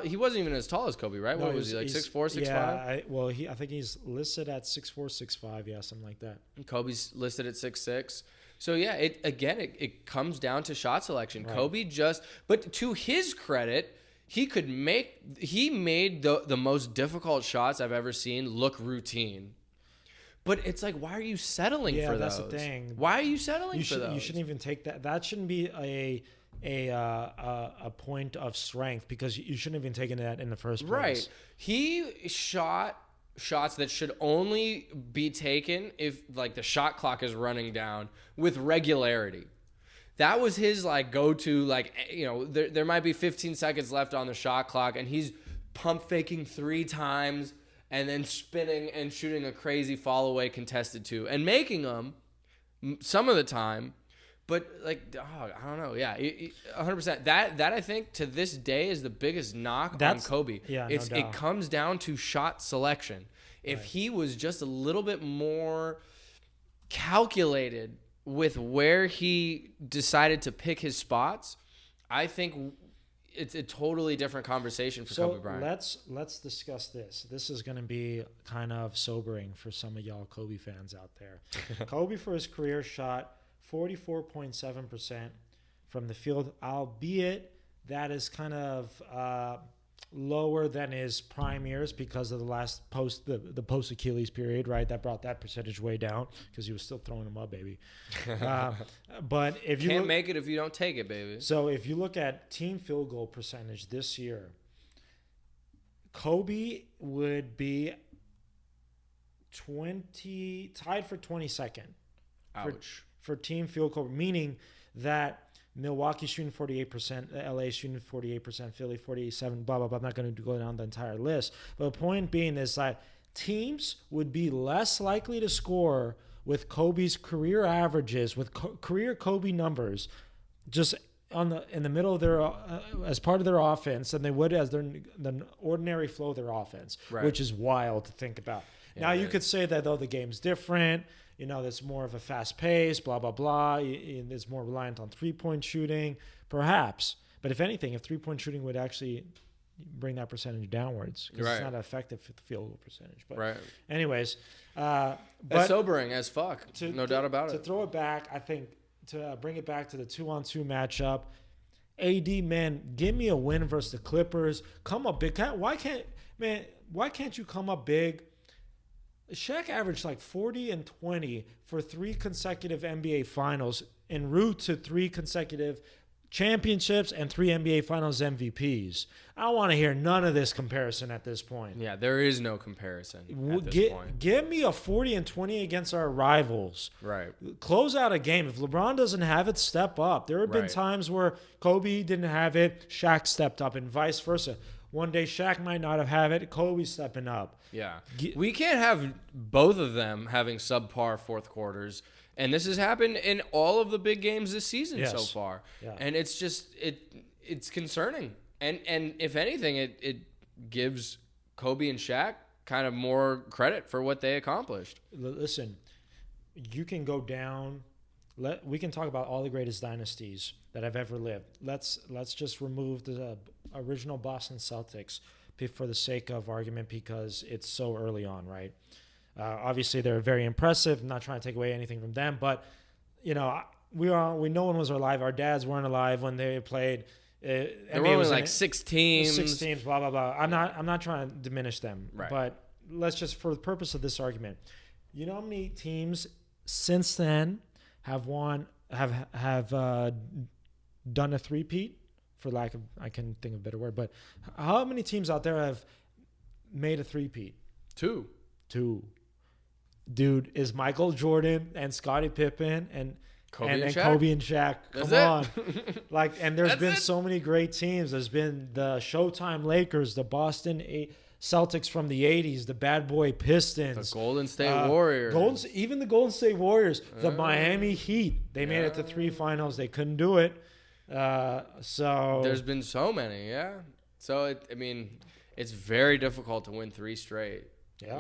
He wasn't even as tall as Kobe, right? No, what was he, like 6'4", 6'5"? Yeah, I think he's listed at 6'4", 6'5", yeah, something like that. And Kobe's listed at 6'6". So yeah, it comes down to shot selection. Right. Kobe but to his credit, he made the most difficult shots I've ever seen look routine. But it's like, why are you settling for those? Yeah, that's the thing. Why are you settling for those? You shouldn't even take that. That shouldn't be a point of strength, because you shouldn't have even taken that in the first place. Right. He shot shots that should only be taken if like the shot clock is running down with regularity. That was his go-to, there might be 15 seconds left on the shot clock and he's pump faking 3 times and then spinning and shooting a crazy fall away contested two and making them some of the time. But I don't know. Yeah, 100%. That I think to this day is the biggest knock on Kobe. Yeah, it comes down to shot selection. If he was just a little bit more calculated with where he decided to pick his spots, I think it's a totally different conversation for Kobe Bryant. So let's discuss this. This is going to be kind of sobering for some of y'all Kobe fans out there. Kobe for his career shot 44.7% from the field, albeit that is kind of lower than his prime years because of the last the post Achilles period, right? That brought that percentage way down because he was still throwing them up, baby. But if you can't make it if you don't take it, baby. So if you look at team field goal percentage this year, Kobe would be tied for 22nd. Ouch. For team field goal, meaning that Milwaukee shooting 48%, LA shooting 48%, Philly 47%, blah, blah, blah. I'm not going to go down the entire list. But the point being is that teams would be less likely to score with Kobe's career averages, with career Kobe numbers, just in the middle of their as part of their offense than they would as the ordinary flow of their offense, right. Which is wild to think about. Yeah, now, you could say that, though, the game's different. There's more of a fast pace, blah, blah, blah. It's more reliant on three-point shooting, perhaps. But if anything, if three-point shooting would actually bring that percentage downwards, because it's not an effective field goal percentage. But anyways. That's sobering as fuck, no doubt about it. To throw it back, I think, to bring it back to the 2-on-2 matchup, AD, man, give me a win versus the Clippers. Come up big. Why can't you come up big? Shaq averaged 40 and 20 for 3 consecutive NBA finals en route to 3 consecutive championships and 3 NBA finals MVPs. I don't want to hear none of this comparison at this point. Yeah, there is no comparison at this point. Give me a 40 and 20 against our rivals. Right. Close out a game. If LeBron doesn't have it, step up. There have been times where Kobe didn't have it, Shaq stepped up, and vice versa. One day Shaq might not have it. Kobe stepping up. Yeah. We can't have both of them having subpar fourth quarters. And this has happened in all of the big games this season so far. Yeah. And it's just it's concerning. And if anything, it gives Kobe and Shaq kind of more credit for what they accomplished. Listen, you can go down. We can talk about all the greatest dynasties that have ever lived. Let's just remove the original Boston Celtics for the sake of argument because it's so early on, right? Obviously, they're very impressive. I'm not trying to take away anything from them, but no one was alive. Our dads weren't alive when they played. There were only like 6 teams. 6 teams, blah blah blah. I'm not trying to diminish them, right. But let's just, for the purpose of this argument, you know how many teams since then have done a three-peat, for lack of, I can think of a better word, but how many teams out there have made a three-peat? 2. Dude, is Michael Jordan and Scottie Pippen and Kobe and Shaq. Come on. And there's been so many great teams. There's been the Showtime Lakers, the Boston Celtics from the 80s, the Bad Boy Pistons. The Golden State Warriors. Even the Golden State Warriors. The Miami Heat. They made it to 3 finals. They couldn't do it. So there's been so many, yeah. So, it's very difficult to win 3 straight. Yeah.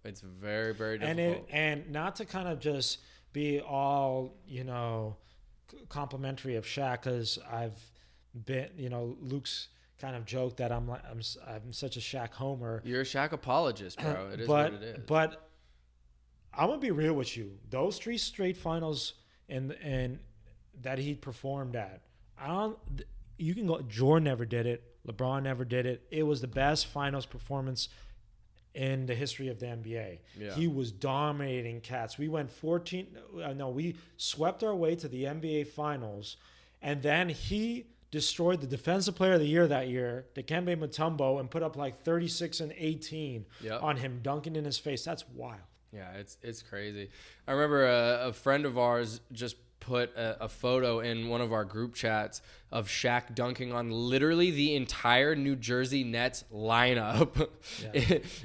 It's very, very difficult. And not to kind of just be all, complimentary of Shaq, because I've been, Luke's kind of joked that I'm such a Shaq homer. You're a Shaq apologist, bro. It is what it is. But I'm gonna be real with you. Those 3 straight finals and that he performed at, you can go. Jordan never did it. LeBron never did it. It was the best finals performance in the history of the NBA. Yeah. He was dominating cats. We went we swept our way to the NBA finals, and then he destroyed the defensive player of the year that year, Dikembe Mutombo, and put up like 36 and 18 on him, dunking in his face. That's wild. Yeah, it's crazy. I remember a friend of ours just put a photo in one of our group chats of Shaq dunking on literally the entire New Jersey Nets lineup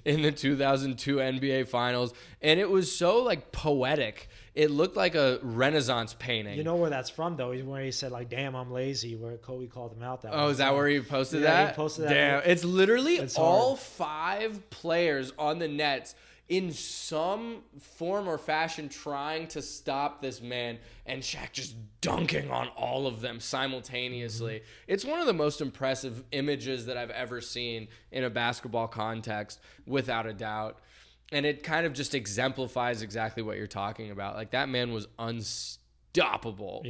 in the 2002 NBA Finals. And it was so poetic. It looked like a Renaissance painting. You know where that's from, though? Where he said, damn, I'm lazy, where Kobe called him out that way. Oh, is that where he posted that? He posted that. Damn. It's literally all 5 players on the Nets in some form or fashion trying to stop this man, and Shaq just dunking on all of them simultaneously. Mm-hmm. It's one of the most impressive images that I've ever seen in a basketball context, without a doubt. And it kind of just exemplifies exactly what you're talking about. That man was unstoppable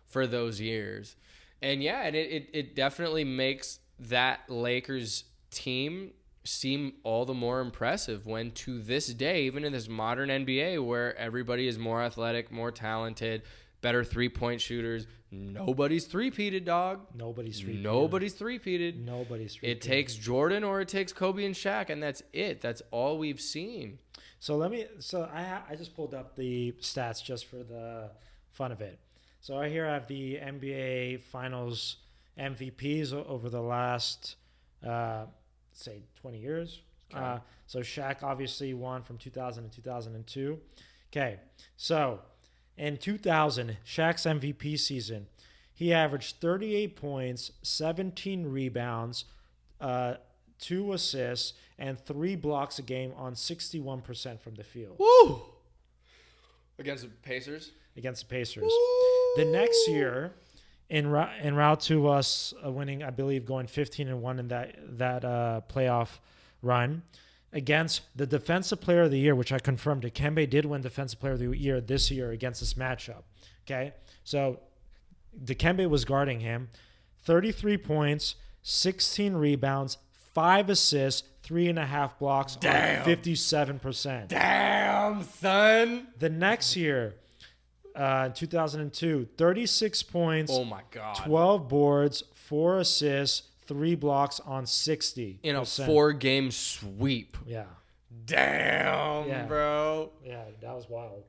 for those years. And it definitely makes that Lakers team seem all the more impressive when, to this day, even in this modern NBA where everybody is more athletic, more talented, better three-point shooters, nobody's three-peated, dog. Nobody's three-peated. It takes Jordan or it takes Kobe and Shaq, and that's it. That's all we've seen. So I just pulled up the stats just for the fun of it. So I have the NBA Finals MVPs over the last say 20 years. Okay. So Shaq obviously won from 2000 to 2002. Okay, so in 2000, Shaq's MVP season, he averaged 38 points, 17 rebounds, 2 assists, and 3 blocks a game on 61% from the field. Woo! Against the Pacers? Against the Pacers. Woo! The next year, en route to us winning, I believe, going 15-1 in that playoff run against the Defensive Player of the Year, which I confirmed. Dikembe did win Defensive Player of the Year this year against this matchup. Okay, so Dikembe was guarding him. 33 points, 16 rebounds, 5 assists, 3.5 blocks on 57%. Damn, son. The next year, 2002, 36 points. Oh my God. 12 boards, 4 assists, 3 blocks on 60%. In a 4-game sweep. Yeah. Damn, bro. Yeah, that was wild.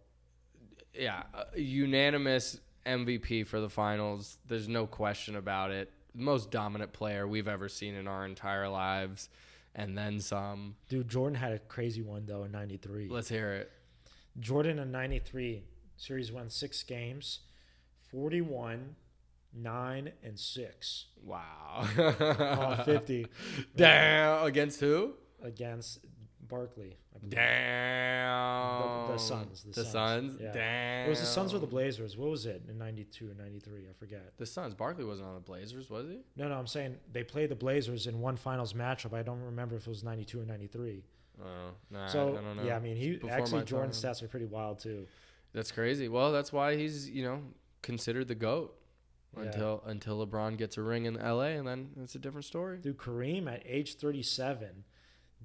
Yeah, unanimous MVP for the finals. There's no question about it. most dominant player we've ever seen in our entire lives, and then some. Dude, Jordan had a crazy one, though, in 93. Let's hear it. Jordan in 93, series won 6 games, 41, 9, and 6. Wow. All 50. Damn. Against who? Against Barkley. Damn. The Suns. The Suns? Yeah. Damn. It was the Suns or the Blazers. What was it in 92 or 93? I forget. The Suns. Barkley wasn't on the Blazers, was he? No, I'm saying they played the Blazers in one finals matchup. I don't remember if it was 92 or 93. Oh, nah, So, I don't know. yeah, I mean, Jordan's stats are pretty wild, too. That's crazy. Well, that's why he's, considered the GOAT until LeBron gets a ring in LA, and then it's a different story. Dude, Kareem at age 37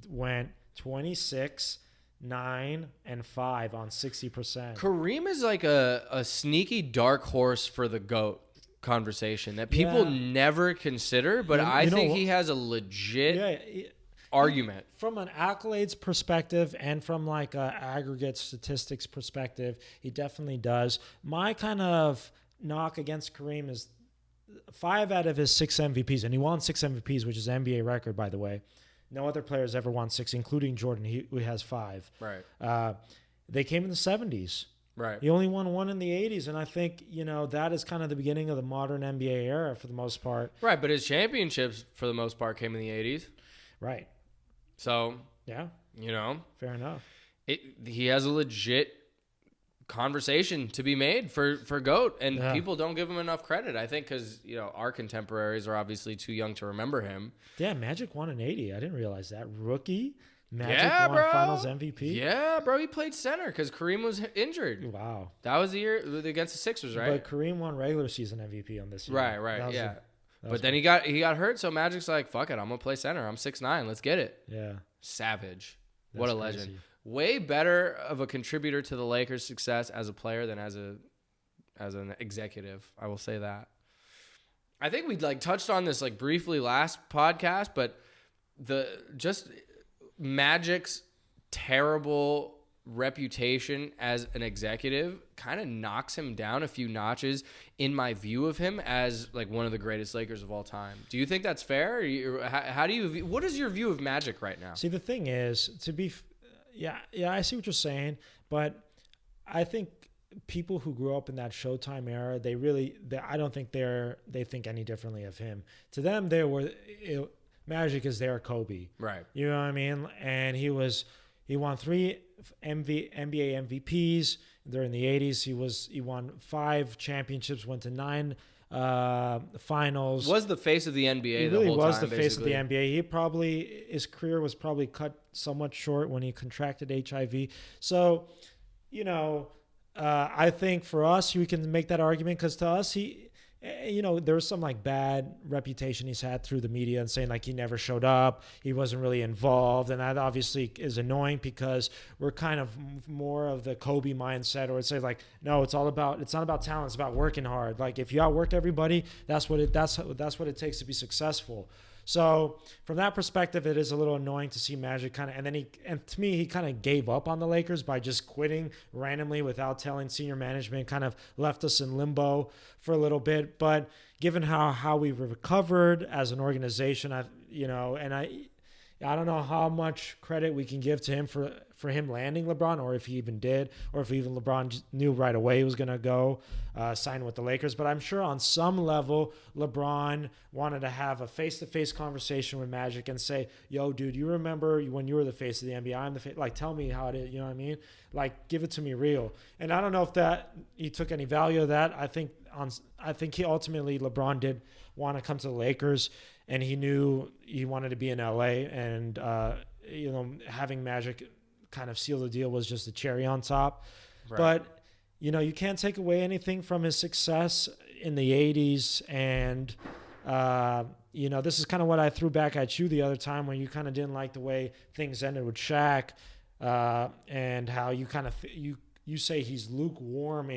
went 26, 9, and 5 on 60%. Kareem is like a sneaky dark horse for the GOAT conversation that people never consider, but I think he has a legit argument. From an accolades perspective and from like a aggregate statistics perspective, he definitely does. My kind of knock against Kareem is 5 out of his 6 MVPs, and he won 6 MVPs, which is an NBA record, by the way. No other players ever won 6, including Jordan. He has 5. Right. They came in the 70s. Right. He only won 1 in the 80s, and I think, that is kind of the beginning of the modern NBA era for the most part. Right, but his championships, for the most part, came in the 80s. Right. So, yeah. Fair enough. He has a legit conversation to be made for GOAT, and people don't give him enough credit, I think, because our contemporaries are obviously too young to remember him. Yeah, Magic won in 80. I didn't realize that. Rookie Magic won Finals MVP. Yeah, bro, he played center because Kareem was injured. Wow. That was the year against the Sixers, right? But Kareem won regular season MVP on this year. Right, yeah. But then he got hurt, so Magic's like, fuck it, I'm gonna play center. I'm 6'9", let's get it. Yeah. Savage. That's what a crazy. legend. Way better of a contributor to the Lakers' success as a player than as an executive. I will say that. I think we touched on this briefly last podcast, but just Magic's terrible reputation as an executive kind of knocks him down a few notches in my view of him as one of the greatest Lakers of all time. Do you think that's fair? How do you? What is your view of Magic right now? See, the thing is, yeah, I see what you're saying, but I think people who grew up in that Showtime era, I don't think they think any differently of him. To them, Magic is their Kobe. Right. You know what I mean? And he won 3 NBA MVPs during the 80s. He won 5 championships, went to 9 finals. Was the face of the NBA he the really whole was time, the face basically. of the NBA. His career was probably cut somewhat short when he contracted HIV. So, I think for us, we can make that argument because to us, there was some bad reputation he's had through the media and saying he never showed up, he wasn't really involved, and that obviously is annoying because we're kind of more of the Kobe mindset, or it's no, it's not about talent, it's about working hard. If you outwork everybody, that's what it takes to be successful. So from that perspective, it is a little annoying to see Magic and to me, he kind of gave up on the Lakers by just quitting randomly without telling senior management, kind of left us in limbo for a little bit. But given how we've recovered as an organization, I don't know how much credit we can give to him for him landing LeBron, or if he even did, or if even LeBron knew right away he was going to go sign with the Lakers. But I'm sure on some level, LeBron wanted to have a face-to-face conversation with Magic and say, yo, dude, you remember when you were the face of the NBA? I'm the face. Tell me how it is. You know what I mean? Give it to me real. And I don't know if that he took any value of that. I think he ultimately, LeBron did want to come to the Lakers, and he knew he wanted to be in LA, and having Magic kind of seal the deal was just a cherry on top. Right. But you can't take away anything from his success in the 80s, and this is kind of what I threw back at you the other time when you kind of didn't like the way things ended with Shaq, and how you kind of you say he's lukewarm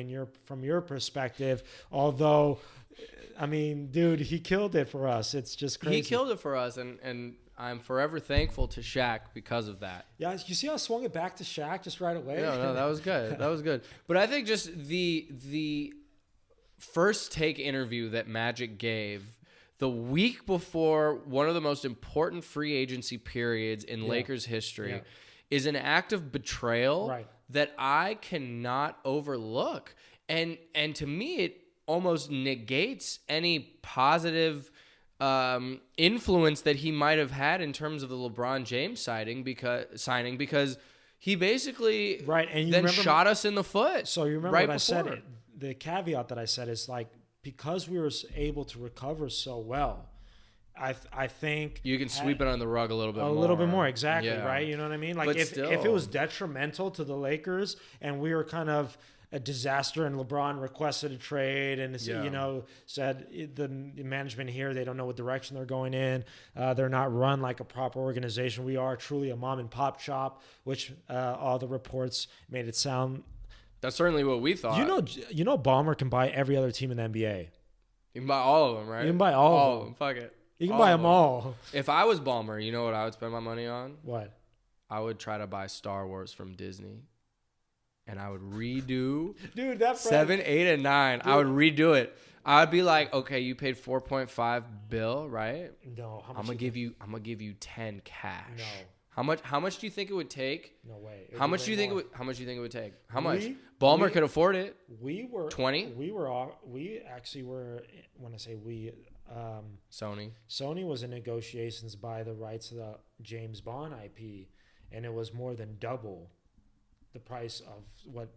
from your perspective, although I mean, dude, he killed it for us. It's just crazy. He killed it for us, and I'm forever thankful to Shaq because of that. Yeah, you see how I swung it back to Shaq just right away? No, that was good. That was good. But I think just the first take interview that Magic gave the week before one of the most important free agency periods in Lakers history is an act of betrayal that I cannot overlook. And to me, it almost negates any positive influence that he might have had in terms of the LeBron James signing because he basically then shot us in the foot. So you remember what I said? The caveat that I said is like, because we were able to recover so well, I think you can sweep it on the rug a little bit more. A little bit more, exactly, right? You know what I mean? Like if it was detrimental to the Lakers and we were kind of a disaster and LeBron requested a trade and said the management here, they don't know what direction they're going in. They're not run like a proper organization. We are truly a mom and pop shop, which all the reports made it sound. That's certainly what we thought. You know, Ballmer can buy every other team in the NBA. You can buy all of them, right? You can buy all of them. Fuck it. You can buy them all. If I was Ballmer, you know what I would spend my money on? What? I would try to buy Star Wars from Disney. And I would redo 7, 8, and 9. Dude. I would redo it. I would be like, okay, you paid $4.5 bill, right? No, how much? I'm gonna give you 10 cash. No. How much do you think it would take? No way. How much do you think it would take? How much? Ballmer could afford it. We were 20. We actually were. When I say we, Sony was in negotiations by the rights of the James Bond IP, and it was more than double the price of what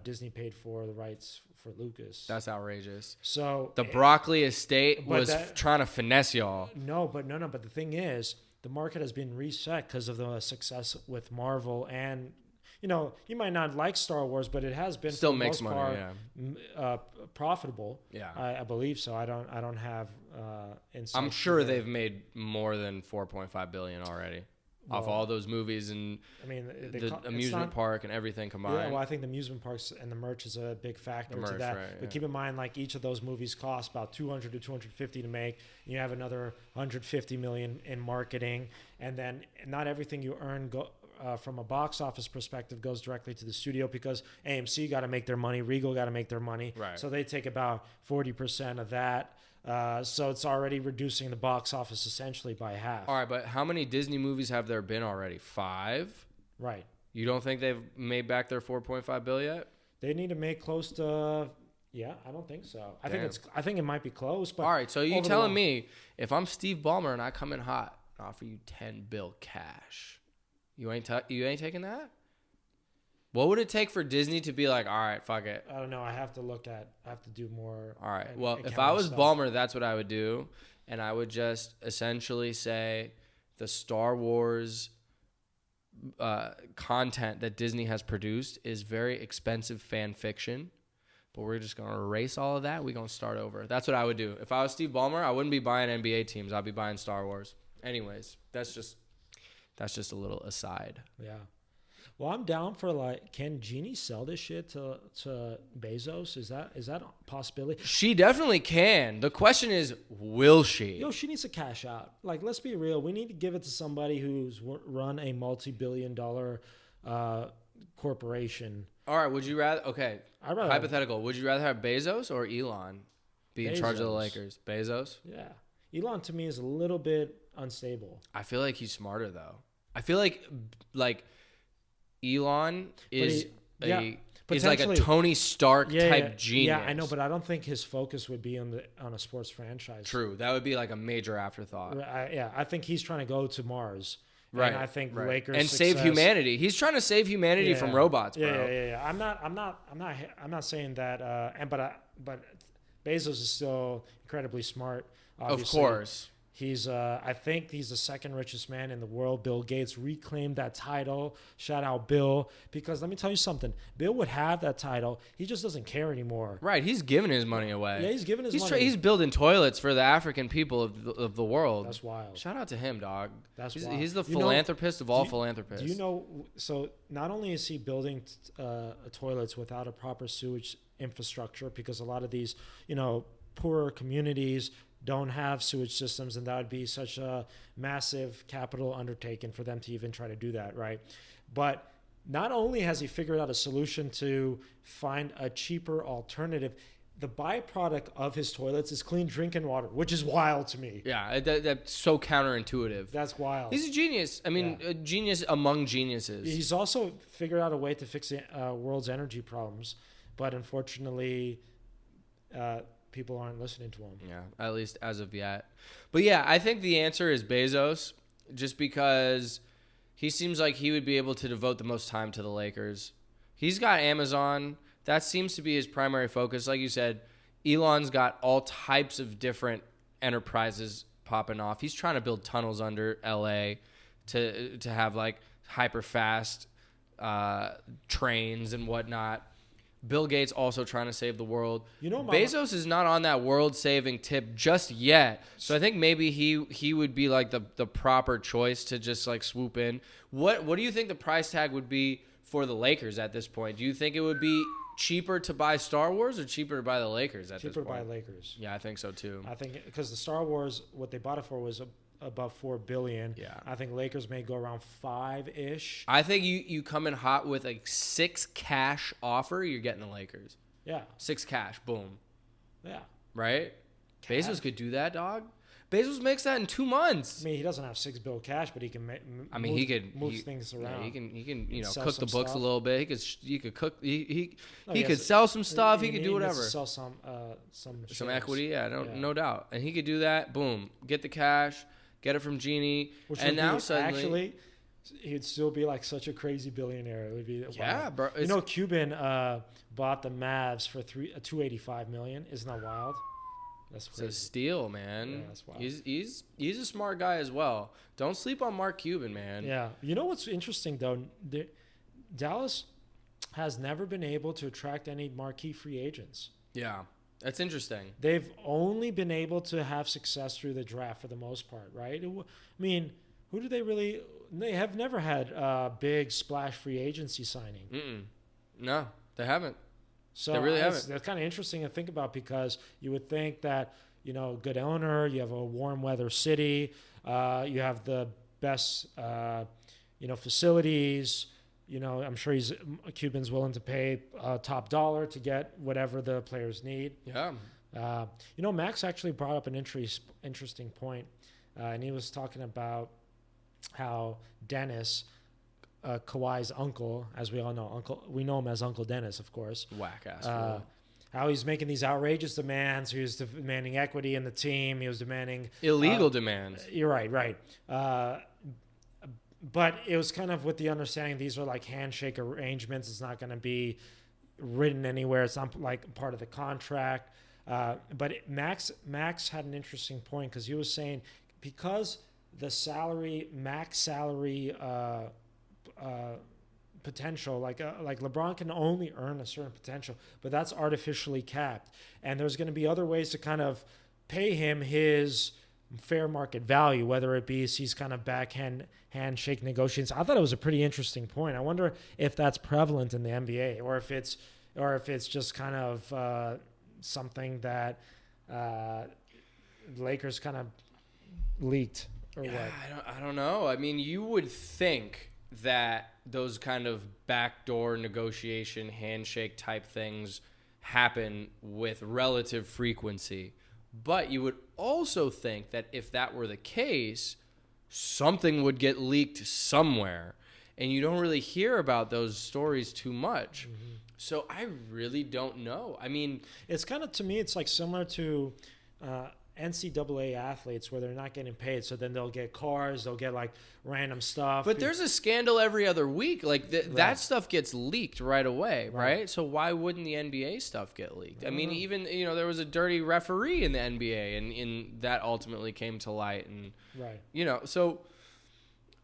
Disney paid for the rights for Lucas. That's outrageous. So the Broccoli estate was trying to finesse y'all. No. But the thing is, the market has been reset because of the success with Marvel, and you might not like Star Wars, but it has been still makes money, profitable. Yeah, I believe so. I don't have. I'm sure they've made more than $4.5 billion already. Off all those movies and the amusement park and everything combined. Yeah, well, I think the amusement parks and the merch is a big factor to that. Right, but keep in mind, like each of those movies cost about $200 to $250 to make. You have another $150 million in marketing, and then not everything you earn from a box office perspective goes directly to the studio because AMC got to make their money, Regal got to make their money. Right. So they take about 40% of that. So it's already reducing the box office essentially by half. All right, but how many Disney movies have there been already? 5? Right. You don't think they've made back their $4.5 billion yet? They need to make close to. Yeah, I don't think so. I think it might be close. But all right, so you telling me if I'm Steve Ballmer and I come in hot, and offer you $10 billion cash, you ain't taking that? What would it take for Disney to be like, all right, fuck it? I don't know. I have to do more. All right. Well, if I was Ballmer, that's what I would do. And I would just essentially say the Star Wars content that Disney has produced is very expensive fan fiction. But we're just going to erase all of that. We're going to start over. That's what I would do. If I was Steve Ballmer, I wouldn't be buying NBA teams. I'd be buying Star Wars. Anyways, that's just a little aside. Yeah. Well, I'm down for can Jeannie sell this shit to Bezos? Is that a possibility? She definitely can. The question is, will she? She needs to cash out. Let's be real. We need to give it to somebody who's run a multi-billion-dollar corporation. All right. Would you rather? Okay. Hypothetical. Would you rather have Bezos or Elon be in charge of the Lakers? Bezos. Yeah. Elon to me is a little bit unstable. I feel like he's smarter though. I feel like Elon is like a Tony Stark type genius. Yeah, I know, but I don't think his focus would be on a sports franchise. True, that would be like a major afterthought. I think he's trying to go to Mars. Right. And I think Lakers and save humanity. He's trying to save humanity from robots, bro. Yeah. I'm not saying that. But Bezos is still incredibly smart. Obviously. Of course. I think he's the second richest man in the world. Bill Gates reclaimed that title. Shout out Bill. Because let me tell you something. Bill would have that title. He just doesn't care anymore. Right. He's giving his money away. Yeah, he's giving his money. He's building toilets for the African people of the world. That's wild. Shout out to him, dog. Wild. He's the philanthropist of all philanthropists. Do you know? So not only is he building toilets without a proper sewage infrastructure, because a lot of these, poorer communities don't have sewage systems, and that would be such a massive capital undertaking for them to even try to do that, right? But not only has he figured out a solution to find a cheaper alternative, the byproduct of his toilets is clean drinking water, which is wild to me. Yeah, that's so counterintuitive. That's wild. He's a genius. I mean, a genius among geniuses. He's also figured out a way to fix the world's energy problems, but unfortunately, people aren't listening to him. Yeah, at least as of yet. But yeah, I think the answer is Bezos, just because he seems like he would be able to devote the most time to the Lakers. He's got Amazon. That seems to be his primary focus. Like you said, Elon's got all types of different enterprises popping off. He's trying to build tunnels under LA to have like hyper fast trains and whatnot. Bill Gates also trying to save the world. Bezos is not on that world-saving tip just yet. So I think maybe he would be like the proper choice to just like swoop in. What do you think the price tag would be for the Lakers at this point? Do you think it would be cheaper to buy Star Wars or cheaper to buy the Lakers at this point? Cheaper to buy Lakers. Yeah, I think so too. I think because the Star Wars, what they bought it for was above $4 billion. Yeah. I think Lakers may go around 5-ish. I think you come in hot with a 6 cash offer, you're getting the Lakers. Yeah. 6 cash, boom. Yeah. Right? Bezos could do that, dog. Bezos makes that in 2 months. I mean, he doesn't have $6 billion cash, but he can move things around. Yeah, he can sell cook the books stuff. a little bit. He could cook. He could sell some stuff. He could do whatever. Sell some equity. Yeah, Yeah. no doubt. And he could do that. Boom, get the cash, get it from Genie, Which and would now be, suddenly, actually, he'd still be like such a crazy billionaire. It would be wild. bro. Cuban bought the Mavs for $285 million. Isn't that wild? That's It's crazy. a steal, man. Yeah, that's wild. He's a smart guy as well. Don't sleep on Mark Cuban, man. Yeah. You know what's interesting though? Dallas has never been able to attract any marquee free agents. Yeah, that's interesting. They've only been able to have success through the draft for the most part, right? I mean, who do they really? They have never had a big splash free agency signing. No, they haven't. So they really haven't. That's kind of interesting to think about because you would think that, good owner, you have a warm weather city, you have the best, facilities. I'm sure Cuban's willing to pay top dollar to get whatever the players need. Yeah. Max actually brought up an interesting point, and he was talking about how Dennis, Kawhi's uncle, as we all know, we know him as Uncle Dennis, of course. Whack ass fool. How he's making these outrageous demands. He was demanding equity in the team. He was demanding illegal demands. You're right. But it was kind of with the understanding these are like handshake arrangements. It's not going to be written anywhere. It's not like part of the contract. But Max had an interesting point because he was saying because the max salary potential, like LeBron can only earn a certain potential, but that's artificially capped, and there's going to be other ways to kind of pay him his fair market value, whether it be he's kind of handshake negotiations. I thought it was a pretty interesting point. I wonder if that's prevalent in the NBA, or if it's just kind of something that Lakers kind of leaked or what. I don't know. I mean, you would think that those kind of backdoor negotiation handshake type things happen with relative frequency. But you would also think that if that were the case, something would get leaked somewhere. And you don't really hear about those stories too much. Mm-hmm. So I really don't know. I mean, it's kind of, to me, it's like similar to NCAA athletes where they're not getting paid. So then they'll get cars, they'll get like random stuff. But there's a scandal every other week. Like that stuff gets leaked right away, right? So why wouldn't the NBA stuff get leaked? I mean, even, there was a dirty referee in the NBA and that ultimately came to light. And, so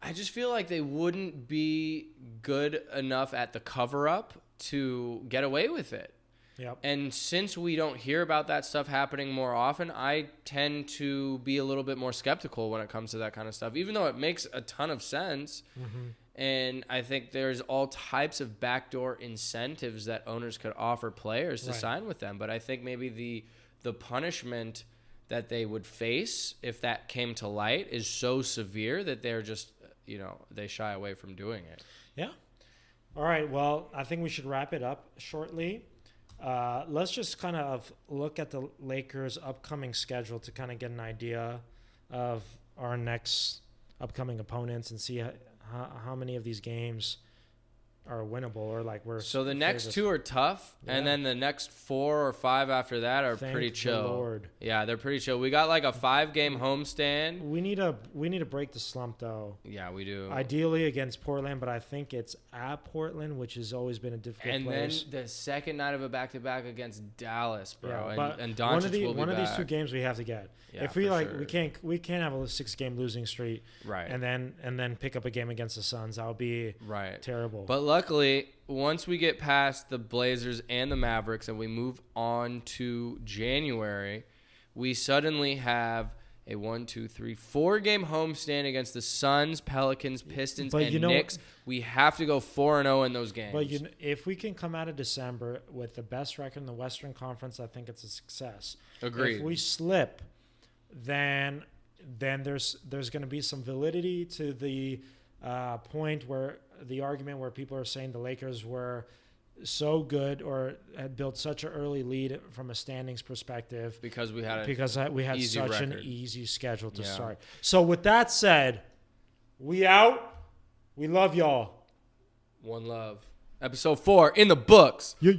I just feel like they wouldn't be good enough at the cover up to get away with it. Yep. And since we don't hear about that stuff happening more often, I tend to be a little bit more skeptical when it comes to that kind of stuff, even though it makes a ton of sense. Mm-hmm. And I think there's all types of backdoor incentives that owners could offer players to sign with them. But I think maybe the punishment that they would face if that came to light is so severe that they're just, they shy away from doing it. Yeah. All right. Well, I think we should wrap it up shortly. let's just kind of look at the Lakers' upcoming schedule to kind of get an idea of our next upcoming opponents and see how many of these games are winnable or like we're. So the next two are tough, and then the next 4 or 5 after that are pretty chill. Lord. Yeah, they're pretty chill. We got like a 5-game homestand. We need to break the slump though. Yeah, we do. Ideally against Portland, but I think it's at Portland, which has always been a difficult place. And then the second night of a back-to-back against Dallas, bro. Yeah, and Doncic will be back. One of these 2 games we have to get. Yeah, if we sure. we can't have a 6-game losing streak, right? And then pick up a game against the Suns. That would be terrible. But luckily, once we get past the Blazers and the Mavericks and we move on to January, we suddenly have a 4-game homestand against the Suns, Pelicans, Pistons, and Knicks. We have to go 4-0 in those games. But if we can come out of December with the best record in the Western Conference, I think it's a success. Agreed. If we slip, then there's going to be some validity to the point where the argument where people are saying the Lakers were so good or had built such an early lead from a standings perspective because we had such an easy schedule to start. So with that said, we out. We love y'all. One love. Episode 4 in the books. Yeah.